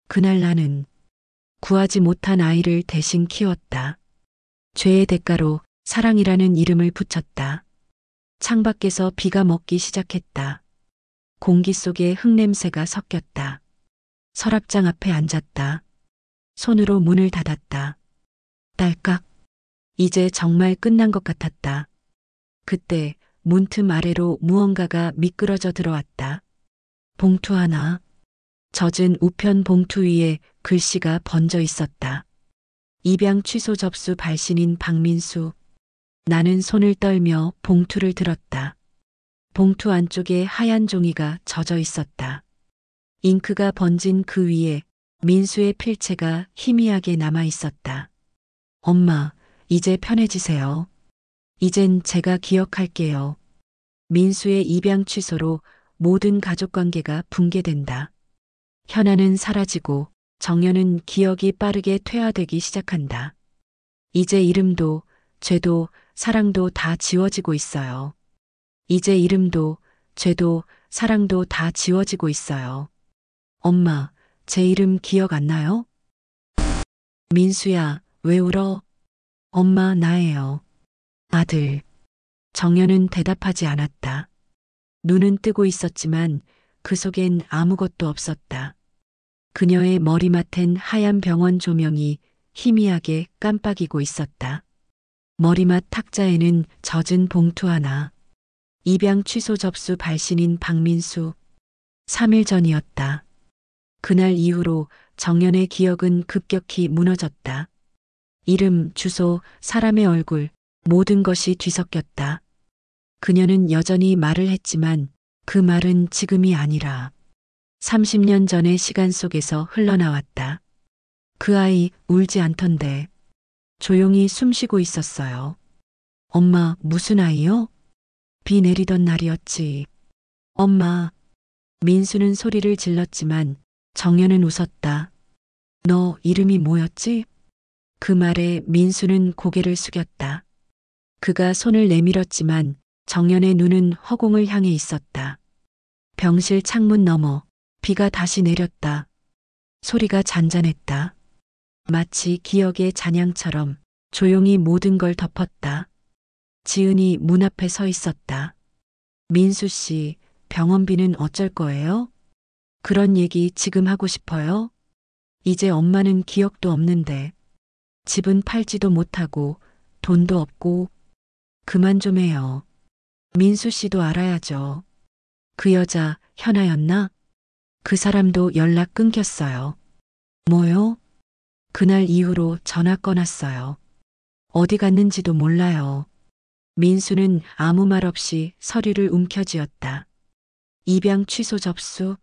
그날 나는 구하지 못한 아이를 대신 키웠다. 죄의 대가로 사랑이라는 이름을 붙였다. 창밖에서 비가 먹기 시작했다. 공기 속에 흙냄새가 섞였다. 서랍장 앞에 앉았다. 손으로 문을 닫았다. 딸깍. 이제 정말 끝난 것 같았다. 그때 문틈 아래로 무언가가 미끄러져 들어왔다. 봉투 하나. 젖은 우편 봉투 위에 글씨가 번져 있었다. 입양 취소 접수 발신인 박민수. 나는 손을 떨며 봉투를 들었다. 봉투 안쪽에 하얀 종이가 젖어 있었다. 잉크가 번진 그 위에 민수의 필체가 희미하게 남아 있었다. 엄마, 이제 편해지세요. 이젠 제가 기억할게요. 민수의 입양 취소로 모든 가족관계가 붕괴된다. 현아는 사라지고 정연은 기억이 빠르게 퇴화되기 시작한다. 이제 이름도, 죄도, 사랑도 다 지워지고 있어요. 이제 이름도, 죄도, 사랑도 다 지워지고 있어요. 엄마, 제 이름 기억 안 나요? 민수야, 왜 울어? 엄마, 나예요. 아들. 정연은 대답하지 않았다. 눈은 뜨고 있었지만 그 속엔 아무것도 없었다. 그녀의 머리맡엔 하얀 병원 조명이 희미하게 깜빡이고 있었다. 머리맡 탁자에는 젖은 봉투 하나. 입양 취소 접수 발신인 박민수. 3일 전이었다. 그날 이후로 정연의 기억은 급격히 무너졌다. 이름, 주소, 사람의 얼굴, 모든 것이 뒤섞였다. 그녀는 여전히 말을 했지만 그 말은 지금이 아니라 30년 전의 시간 속에서 흘러나왔다. 그 아이 울지 않던데. 조용히 숨쉬고 있었어요. 엄마, 무슨 아이요? 비 내리던 날이었지. 엄마. 민수는 소리를 질렀지만 정연은 웃었다. 너 이름이 뭐였지? 그 말에 민수는 고개를 숙였다. 그가 손을 내밀었지만 정연의 눈은 허공을 향해 있었다. 병실 창문 너머 비가 다시 내렸다. 소리가 잔잔했다. 마치 기억의 잔향처럼 조용히 모든 걸 덮었다. 지은이 문 앞에 서 있었다. 민수 씨, 병원비는 어쩔 거예요? 그런 얘기 지금 하고 싶어요? 이제 엄마는 기억도 없는데 집은 팔지도 못하고 돈도 없고 그만 좀 해요. 민수 씨도 알아야죠. 그 여자 현아였나? 그 사람도 연락 끊겼어요. 뭐요? 그날 이후로 전화 꺼놨어요. 어디 갔는지도 몰라요. 민수는 아무 말 없이 서류를 움켜쥐었다. 입양 취소 접수.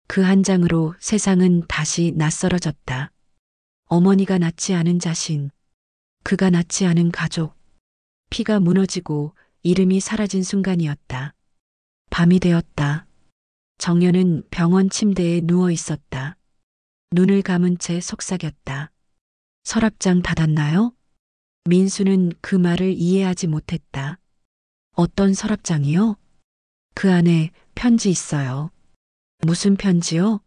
그 한 장으로 세상은 다시 낯설어졌다. 어머니가 낳지 않은 자신, 그가 낳지 않은 가족, 피가 무너지고 이름이 사라진 순간이었다. 밤이 되었다. 정연은 병원 침대에 누워 있었다. 눈을 감은 채 속삭였다. 서랍장 닫았나요? 민수는 그 말을 이해하지 못했다. 어떤 서랍장이요? 그 안에 편지 있어요. 무슨 편지요?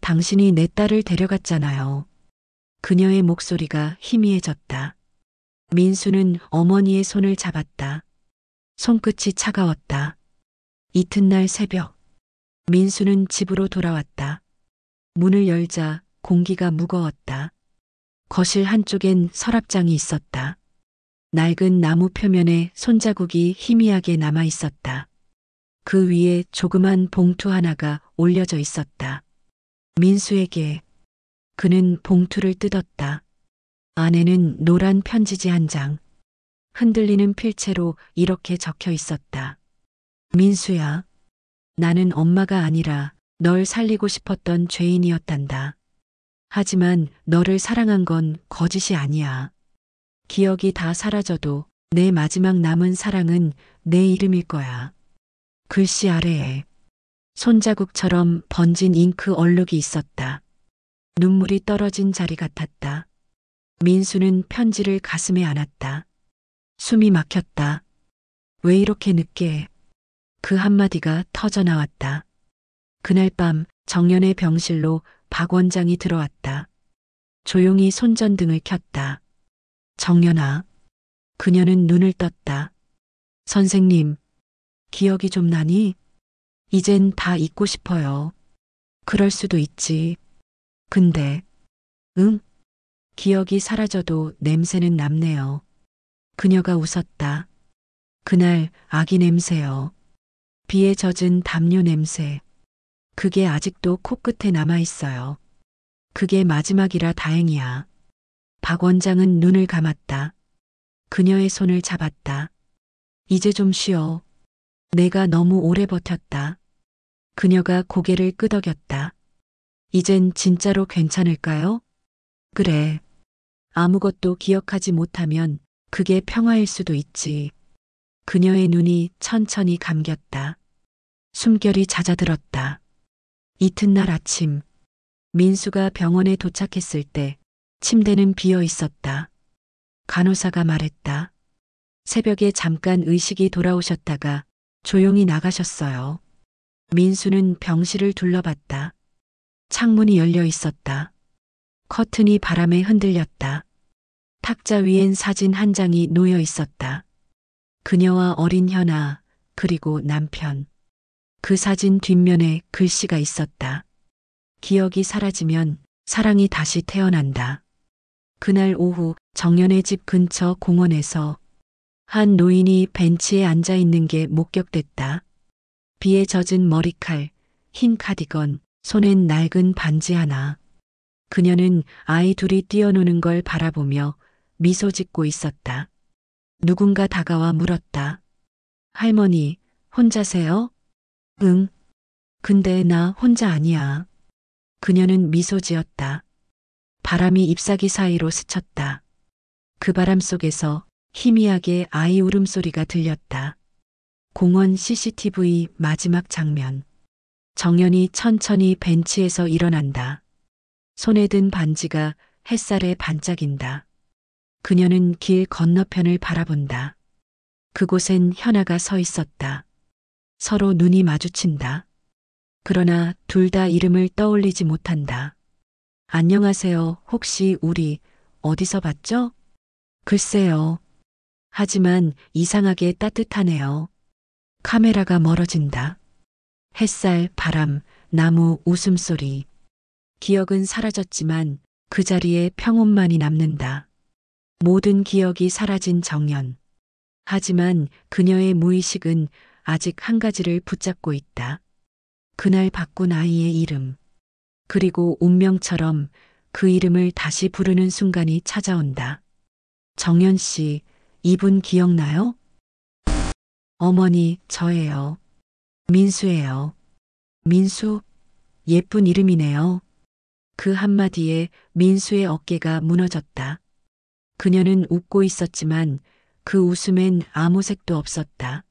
당신이 내 딸을 데려갔잖아요. 그녀의 목소리가 희미해졌다. 민수는 어머니의 손을 잡았다. 손끝이 차가웠다. 이튿날 새벽, 민수는 집으로 돌아왔다. 문을 열자 공기가 무거웠다. 거실 한쪽엔 서랍장이 있었다. 낡은 나무 표면에 손자국이 희미하게 남아 있었다. 그 위에 조그만 봉투 하나가 올려져 있었다. 민수에게. 그는 봉투를 뜯었다. 안에는 노란 편지지 한 장. 흔들리는 필체로 이렇게 적혀 있었다. 민수야, 나는 엄마가 아니라 널 살리고 싶었던 죄인이었단다. 하지만 너를 사랑한 건 거짓이 아니야. 기억이 다 사라져도 내 마지막 남은 사랑은 내 이름일 거야. 글씨 아래에 손자국처럼 번진 잉크 얼룩이 있었다. 눈물이 떨어진 자리 같았다. 민수는 편지를 가슴에 안았다. 숨이 막혔다. 왜 이렇게 늦게? 그 한마디가 터져 나왔다. 그날 밤 정연의 병실로 박 원장이 들어왔다. 조용히 손전등을 켰다. 정연아. 그녀는 눈을 떴다. 선생님, 기억이 좀 나니? 이젠 다 잊고 싶어요. 그럴 수도 있지. 근데, 응? 기억이 사라져도 냄새는 남네요. 그녀가 웃었다. 그날 아기 냄새요. 비에 젖은 담요 냄새. 그게 아직도 코끝에 남아 있어요. 그게 마지막이라 다행이야. 박 원장은 눈을 감았다. 그녀의 손을 잡았다. 이제 좀 쉬어. 내가 너무 오래 버텼다. 그녀가 고개를 끄덕였다. 이젠 진짜로 괜찮을까요? 그래. 아무것도 기억하지 못하면 그게 평화일 수도 있지. 그녀의 눈이 천천히 감겼다. 숨결이 잦아들었다. 이튿날 아침, 민수가 병원에 도착했을 때 침대는 비어 있었다. 간호사가 말했다. 새벽에 잠깐 의식이 돌아오셨다가 조용히 나가셨어요. 민수는 병실을 둘러봤다. 창문이 열려 있었다. 커튼이 바람에 흔들렸다. 탁자 위엔 사진 한 장이 놓여 있었다. 그녀와 어린 현아, 그리고 남편. 그 사진 뒷면에 글씨가 있었다. 기억이 사라지면 사랑이 다시 태어난다. 그날 오후 정연의 집 근처 공원에서 한 노인이 벤치에 앉아 있는 게 목격됐다. 비에 젖은 머리칼, 흰 카디건, 손엔 낡은 반지 하나. 그녀는 아이 둘이 뛰어노는 걸 바라보며 미소 짓고 있었다. 누군가 다가와 물었다. 할머니, 혼자세요? 응. 근데 나 혼자 아니야. 그녀는 미소 지었다. 바람이 잎사귀 사이로 스쳤다. 그 바람 속에서 희미하게 아이 울음소리가 들렸다. 공원 CCTV 마지막 장면. 정연이 천천히 벤치에서 일어난다. 손에 든 반지가 햇살에 반짝인다. 그녀는 길 건너편을 바라본다. 그곳엔 현아가 서 있었다. 서로 눈이 마주친다. 그러나 둘 다 이름을 떠올리지 못한다. 안녕하세요. 혹시 우리 어디서 봤죠? 글쎄요. 하지만 이상하게 따뜻하네요. 카메라가 멀어진다. 햇살, 바람, 나무, 웃음소리. 기억은 사라졌지만 그 자리에 평온만이 남는다. 모든 기억이 사라진 정연. 하지만 그녀의 무의식은 아직 한 가지를 붙잡고 있다. 그날 바꾼 아이의 이름. 그리고 운명처럼 그 이름을 다시 부르는 순간이 찾아온다. 정연 씨, 이분 기억나요? 어머니, 저예요. 민수예요. 민수? 예쁜 이름이네요. 그 한마디에 민수의 어깨가 무너졌다. 그녀는 웃고 있었지만 그 웃음엔 아무 색도 없었다.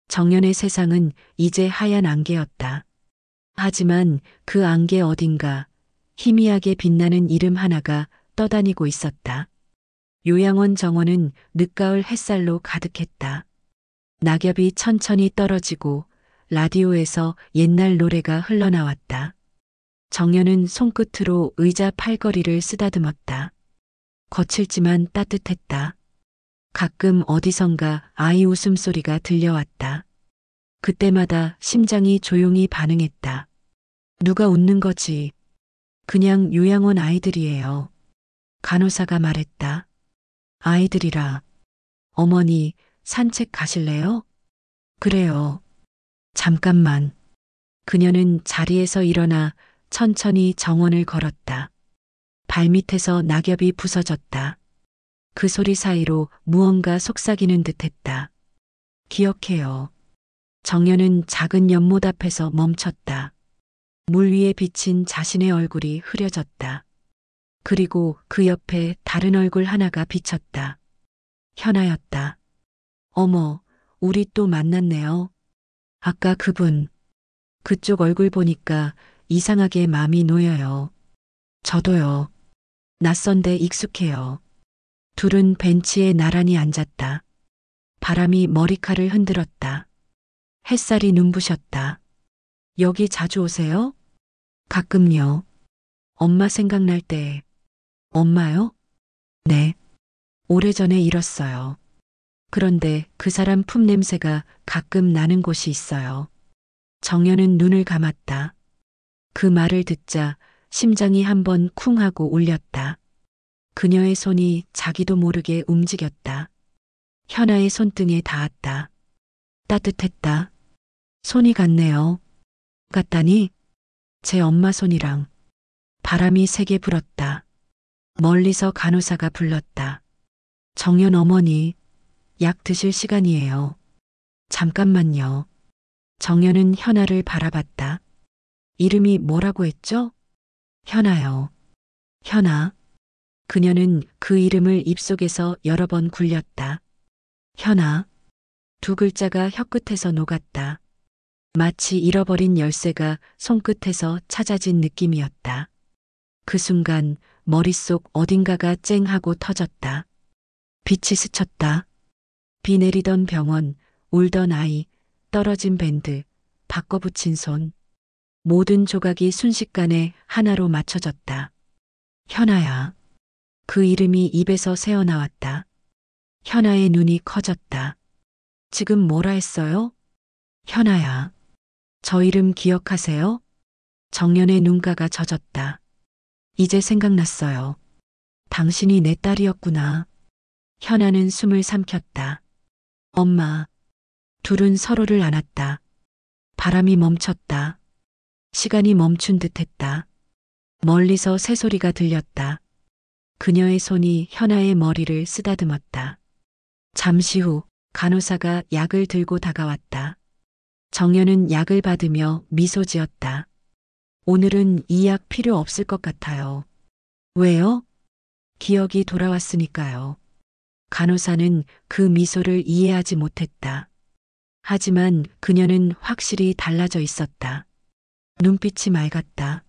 정연의 세상은 이제 하얀 안개였다. 하지만 그 안개 어딘가 희미하게 빛나는 이름 하나가 떠다니고 있었다. 요양원 정원은 늦가을 햇살로 가득했다. 낙엽이 천천히 떨어지고 라디오에서 옛날 노래가 흘러나왔다. 정연은 손끝으로 의자 팔걸이를 쓰다듬었다. 거칠지만 따뜻했다. 가끔 어디선가 아이 웃음소리가 들려왔다. 그때마다 심장이 조용히 반응했다. 누가 웃는 거지? 그냥 요양원 아이들이에요. 간호사가 말했다. 아이들이라. 어머니, 산책 가실래요? 그래요. 잠깐만. 그녀는 자리에서 일어나 천천히 정원을 걸었다. 발밑에서 낙엽이 부서졌다. 그 소리 사이로 무언가 속삭이는 듯했다. 기억해요. 정연은 작은 연못 앞에서 멈췄다. 물 위에 비친 자신의 얼굴이 흐려졌다. 그리고 그 옆에 다른 얼굴 하나가 비쳤다. 현아였다. 어머, 우리 또 만났네요. 아까 그분. 그쪽 얼굴 보니까 이상하게 마음이 놓여요. 저도요. 낯선데 익숙해요. 둘은 벤치에 나란히 앉았다. 바람이 머리칼을 흔들었다. 햇살이 눈부셨다. 여기 자주 오세요? 가끔요. 엄마 생각날 때. 엄마요? 네. 오래전에 잃었어요. 그런데 그 사람 품 냄새가 가끔 나는 곳이 있어요. 정연은 눈을 감았다. 그 말을 듣자 심장이 한번 쿵 하고 울렸다. 그녀의 손이 자기도 모르게 움직였다. 현아의 손등에 닿았다. 따뜻했다. 손이 같네요. 같다니? 제 엄마 손이랑. 바람이 세게 불었다. 멀리서 간호사가 불렀다. 정연 어머니, 약 드실 시간이에요. 잠깐만요. 정연은 현아를 바라봤다. 이름이 뭐라고 했죠? 현아요. 현아. 그녀는 그 이름을 입속에서 여러 번 굴렸다. 현아. 두 글자가 혀끝에서 녹았다. 마치 잃어버린 열쇠가 손끝에서 찾아진 느낌이었다. 그 순간 머릿속 어딘가가 쨍하고 터졌다. 빛이 스쳤다. 비 내리던 병원, 울던 아이, 떨어진 밴드, 바꿔붙인 손. 모든 조각이 순식간에 하나로 맞춰졌다. 현아야. 그 이름이 입에서 새어나왔다. 현아의 눈이 커졌다. 지금 뭐라 했어요? 현아야. 저 이름 기억하세요? 정연의 눈가가 젖었다. 이제 생각났어요. 당신이 내 딸이었구나. 현아는 숨을 삼켰다. 엄마. 둘은 서로를 안았다. 바람이 멈췄다. 시간이 멈춘 듯 했다. 멀리서 새소리가 들렸다. 그녀의 손이 현아의 머리를 쓰다듬었다. 잠시 후 간호사가 약을 들고 다가왔다. 정연은 약을 받으며 미소 지었다. 오늘은 이 약 필요 없을 것 같아요. 왜요? 기억이 돌아왔으니까요. 간호사는 그 미소를 이해하지 못했다. 하지만 그녀는 확실히 달라져 있었다. 눈빛이 맑았다.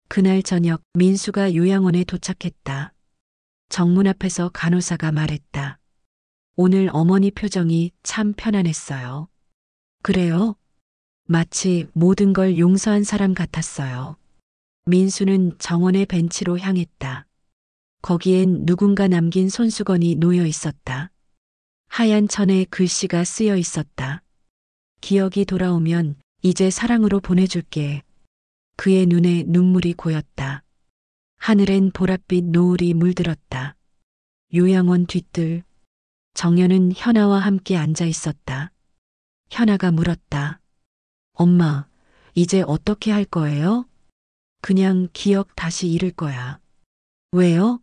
그날 저녁 민수가 요양원에 도착했다. 정문 앞에서 간호사가 말했다. 오늘 어머니 표정이 참 편안했어요. 그래요? 마치 모든 걸 용서한 사람 같았어요. 민수는 정원의 벤치로 향했다. 거기엔 누군가 남긴 손수건이 놓여 있었다. 하얀 천에 글씨가 쓰여 있었다. 기억이 돌아오면 이제 사랑으로 보내줄게. 그의 눈에 눈물이 고였다. 하늘엔 보랏빛 노을이 물들었다. 요양원 뒤뜰. 정연은 현아와 함께 앉아 있었다. 현아가 물었다. 엄마, 이제 어떻게 할 거예요? 그냥 기억 다시 잃을 거야. 왜요?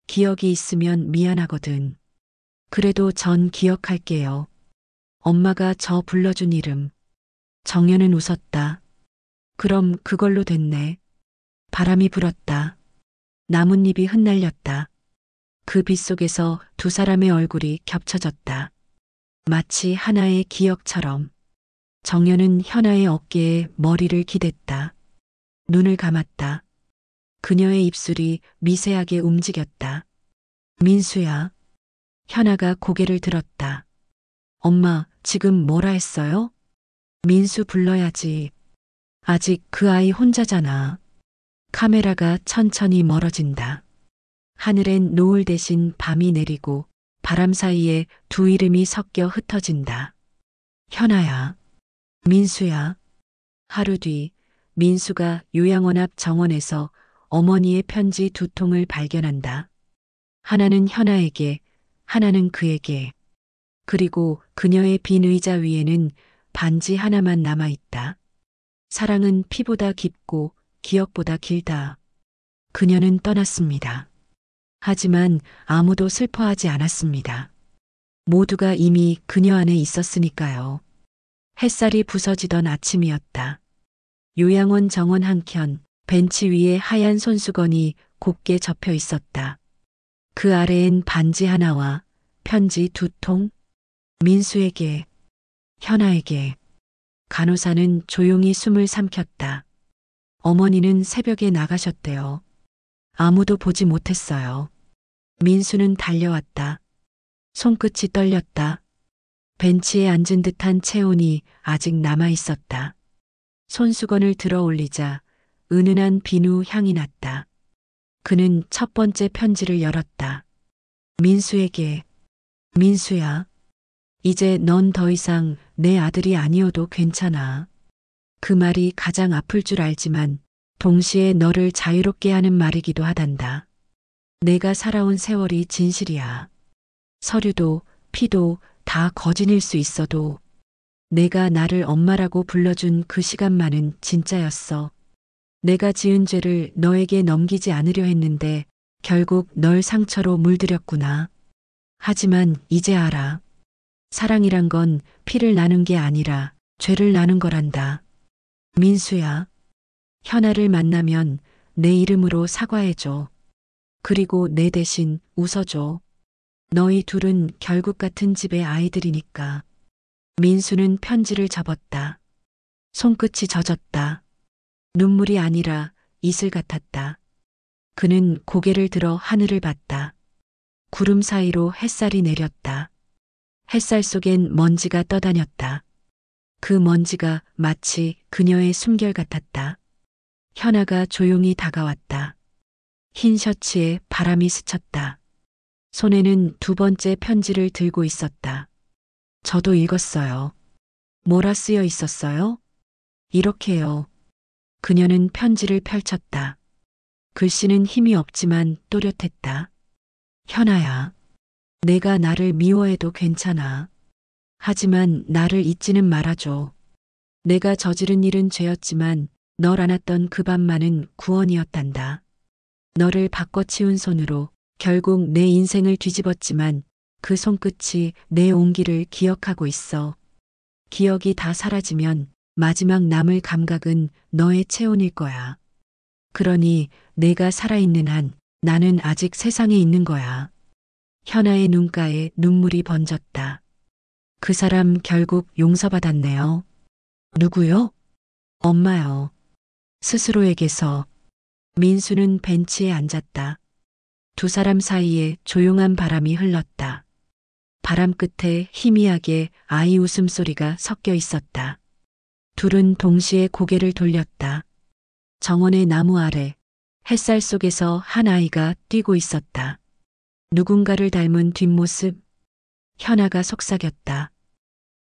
기억이 있으면 미안하거든. 그래도 전 기억할게요. 엄마가 저 불러준 이름. 정연은 웃었다. 그럼 그걸로 됐네. 바람이 불었다. 나뭇잎이 흩날렸다. 그 빛 속에서 두 사람의 얼굴이 겹쳐졌다. 마치 하나의 기억처럼. 정연은 현아의 어깨에 머리를 기댔다. 눈을 감았다. 그녀의 입술이 미세하게 움직였다. 민수야. 현아가 고개를 들었다. 엄마, 지금 뭐라 했어요? 민수 불러야지. 아직 그 아이 혼자잖아. 카메라가 천천히 멀어진다. 하늘엔 노을 대신 밤이 내리고 바람 사이에 두 이름이 섞여 흩어진다. 현아야. 민수야. 하루 뒤 민수가 요양원 앞 정원에서 어머니의 편지 두 통을 발견한다. 하나는 현아에게, 하나는 그에게. 그리고 그녀의 빈 의자 위에는 반지 하나만 남아 있다. 사랑은 피보다 깊고 기억보다 길다. 그녀는 떠났습니다. 하지만 아무도 슬퍼하지 않았습니다. 모두가 이미 그녀 안에 있었으니까요. 햇살이 부서지던 아침이었다. 요양원 정원 한켠 벤치 위에 하얀 손수건이 곱게 접혀 있었다. 그 아래엔 반지 하나와 편지 두 통. 민수에게, 현아에게. 간호사는 조용히 숨을 삼켰다. 어머니는 새벽에 나가셨대요. 아무도 보지 못했어요. 민수는 달려왔다. 손끝이 떨렸다. 벤치에 앉은 듯한 체온이 아직 남아 있었다. 손수건을 들어 올리자 은은한 비누 향이 났다. 그는 첫 번째 편지를 열었다. 민수에게. 민수야. 이제 넌 더 이상 내 아들이 아니어도 괜찮아. 그 말이 가장 아플 줄 알지만 동시에 너를 자유롭게 하는 말이기도 하단다. 내가 살아온 세월이 진실이야. 서류도 피도 다 거짓일 수 있어도 내가 나를 엄마라고 불러준 그 시간만은 진짜였어. 내가 지은 죄를 너에게 넘기지 않으려 했는데 결국 널 상처로 물들였구나. 하지만 이제 알아. 사랑이란 건 피를 나눈 게 아니라 죄를 나눈 거란다. 민수야. 현아를 만나면 내 이름으로 사과해줘. 그리고 내 대신 웃어줘. 너희 둘은 결국 같은 집의 아이들이니까. 민수는 편지를 접었다. 손끝이 젖었다. 눈물이 아니라 이슬 같았다. 그는 고개를 들어 하늘을 봤다. 구름 사이로 햇살이 내렸다. 햇살 속엔 먼지가 떠다녔다. 그 먼지가 마치 그녀의 숨결 같았다. 현아가 조용히 다가왔다. 흰 셔츠에 바람이 스쳤다. 손에는 두 번째 편지를 들고 있었다. 저도 읽었어요. 뭐라 쓰여 있었어요? 이렇게요. 그녀는 편지를 펼쳤다. 글씨는 힘이 없지만 또렷했다. 현아야, 내가 나를 미워해도 괜찮아. 하지만 나를 잊지는 말아줘. 내가 저지른 일은 죄였지만 널 안았던 그 밤만은 구원이었단다. 너를 바꿔치운 손으로 결국 내 인생을 뒤집었지만 그 손끝이 내 온기를 기억하고 있어. 기억이 다 사라지면 마지막 남을 감각은 너의 체온일 거야. 그러니 내가 살아있는 한 나는 아직 세상에 있는 거야. 현아의 눈가에 눈물이 번졌다. 그 사람 결국 용서받았네요. 누구요? 엄마요. 스스로에게서. 민수는 벤치에 앉았다. 두 사람 사이에 조용한 바람이 흘렀다. 바람 끝에 희미하게 아이 웃음소리가 섞여 있었다. 둘은 동시에 고개를 돌렸다. 정원의 나무 아래 햇살 속에서 한 아이가 뛰고 있었다. 누군가를 닮은 뒷모습. 현아가 속삭였다.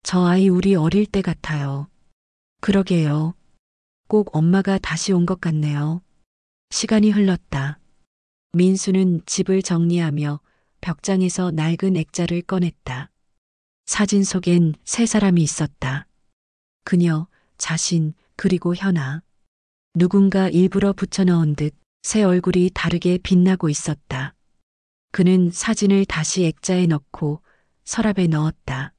저 아이 우리 어릴 때 같아요. 그러게요. 꼭 엄마가 다시 온 것 같네요. 시간이 흘렀다. 민수는 집을 정리하며 벽장에서 낡은 액자를 꺼냈다. 사진 속엔 세 사람이 있었다. 그녀, 자신, 그리고 현아. 누군가 일부러 붙여넣은 듯 새 얼굴이 다르게 빛나고 있었다. 그는 사진을 다시 액자에 넣고 서랍에 넣었다.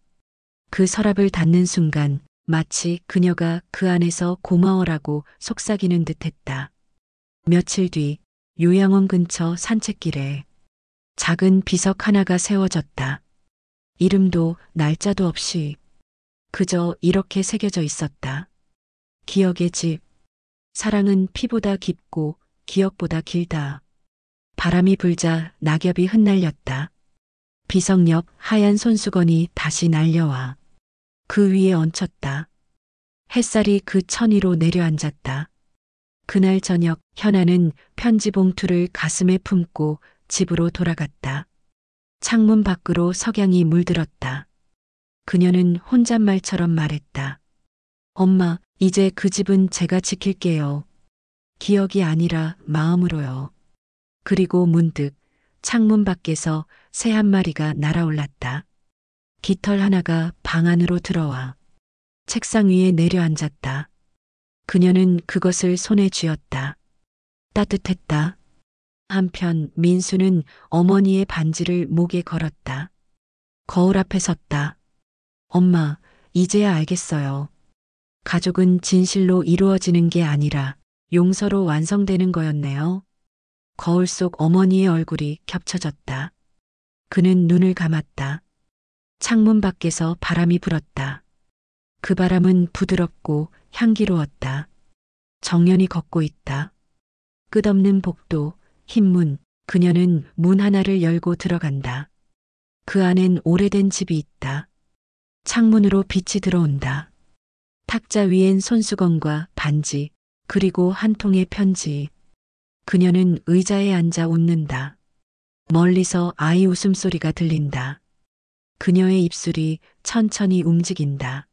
그 서랍을 닫는 순간 마치 그녀가 그 안에서 고마워라고 속삭이는 듯했다. 며칠 뒤 요양원 근처 산책길에 작은 비석 하나가 세워졌다. 이름도 날짜도 없이 그저 이렇게 새겨져 있었다. 기억의 집. 사랑은 피보다 깊고 기억보다 길다. 바람이 불자 낙엽이 흩날렸다. 비석 옆 하얀 손수건이 다시 날려와 그 위에 얹혔다. 햇살이 그 천 위로 내려앉았다. 그날 저녁 현아는 편지 봉투를 가슴에 품고 집으로 돌아갔다. 창문 밖으로 석양이 물들었다. 그녀는 혼잣말처럼 말했다. 엄마, 이제 그 집은 제가 지킬게요. 기억이 아니라 마음으로요. 그리고 문득 창문 밖에서 새 한 마리가 날아올랐다. 깃털 하나가 방 안으로 들어와 책상 위에 내려앉았다. 그녀는 그것을 손에 쥐었다. 따뜻했다. 한편 민수는 어머니의 반지를 목에 걸었다. 거울 앞에 섰다. 엄마, 이제야 알겠어요. 가족은 진실로 이루어지는 게 아니라 용서로 완성되는 거였네요. 거울 속 어머니의 얼굴이 겹쳐졌다. 그는 눈을 감았다. 창문 밖에서 바람이 불었다. 그 바람은 부드럽고 향기로웠다. 정연이 걷고 있다. 끝없는 복도, 흰 문, 그녀는 문 하나를 열고 들어간다. 그 안엔 오래된 집이 있다. 창문으로 빛이 들어온다. 탁자 위엔 손수건과 반지, 그리고 한 통의 편지. 그녀는 의자에 앉아 웃는다. 멀리서 아이 웃음소리가 들린다. 그녀의 입술이 천천히 움직인다.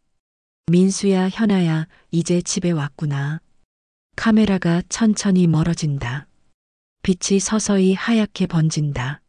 민수야, 현아야, 이제 집에 왔구나. 카메라가 천천히 멀어진다. 빛이 서서히 하얗게 번진다.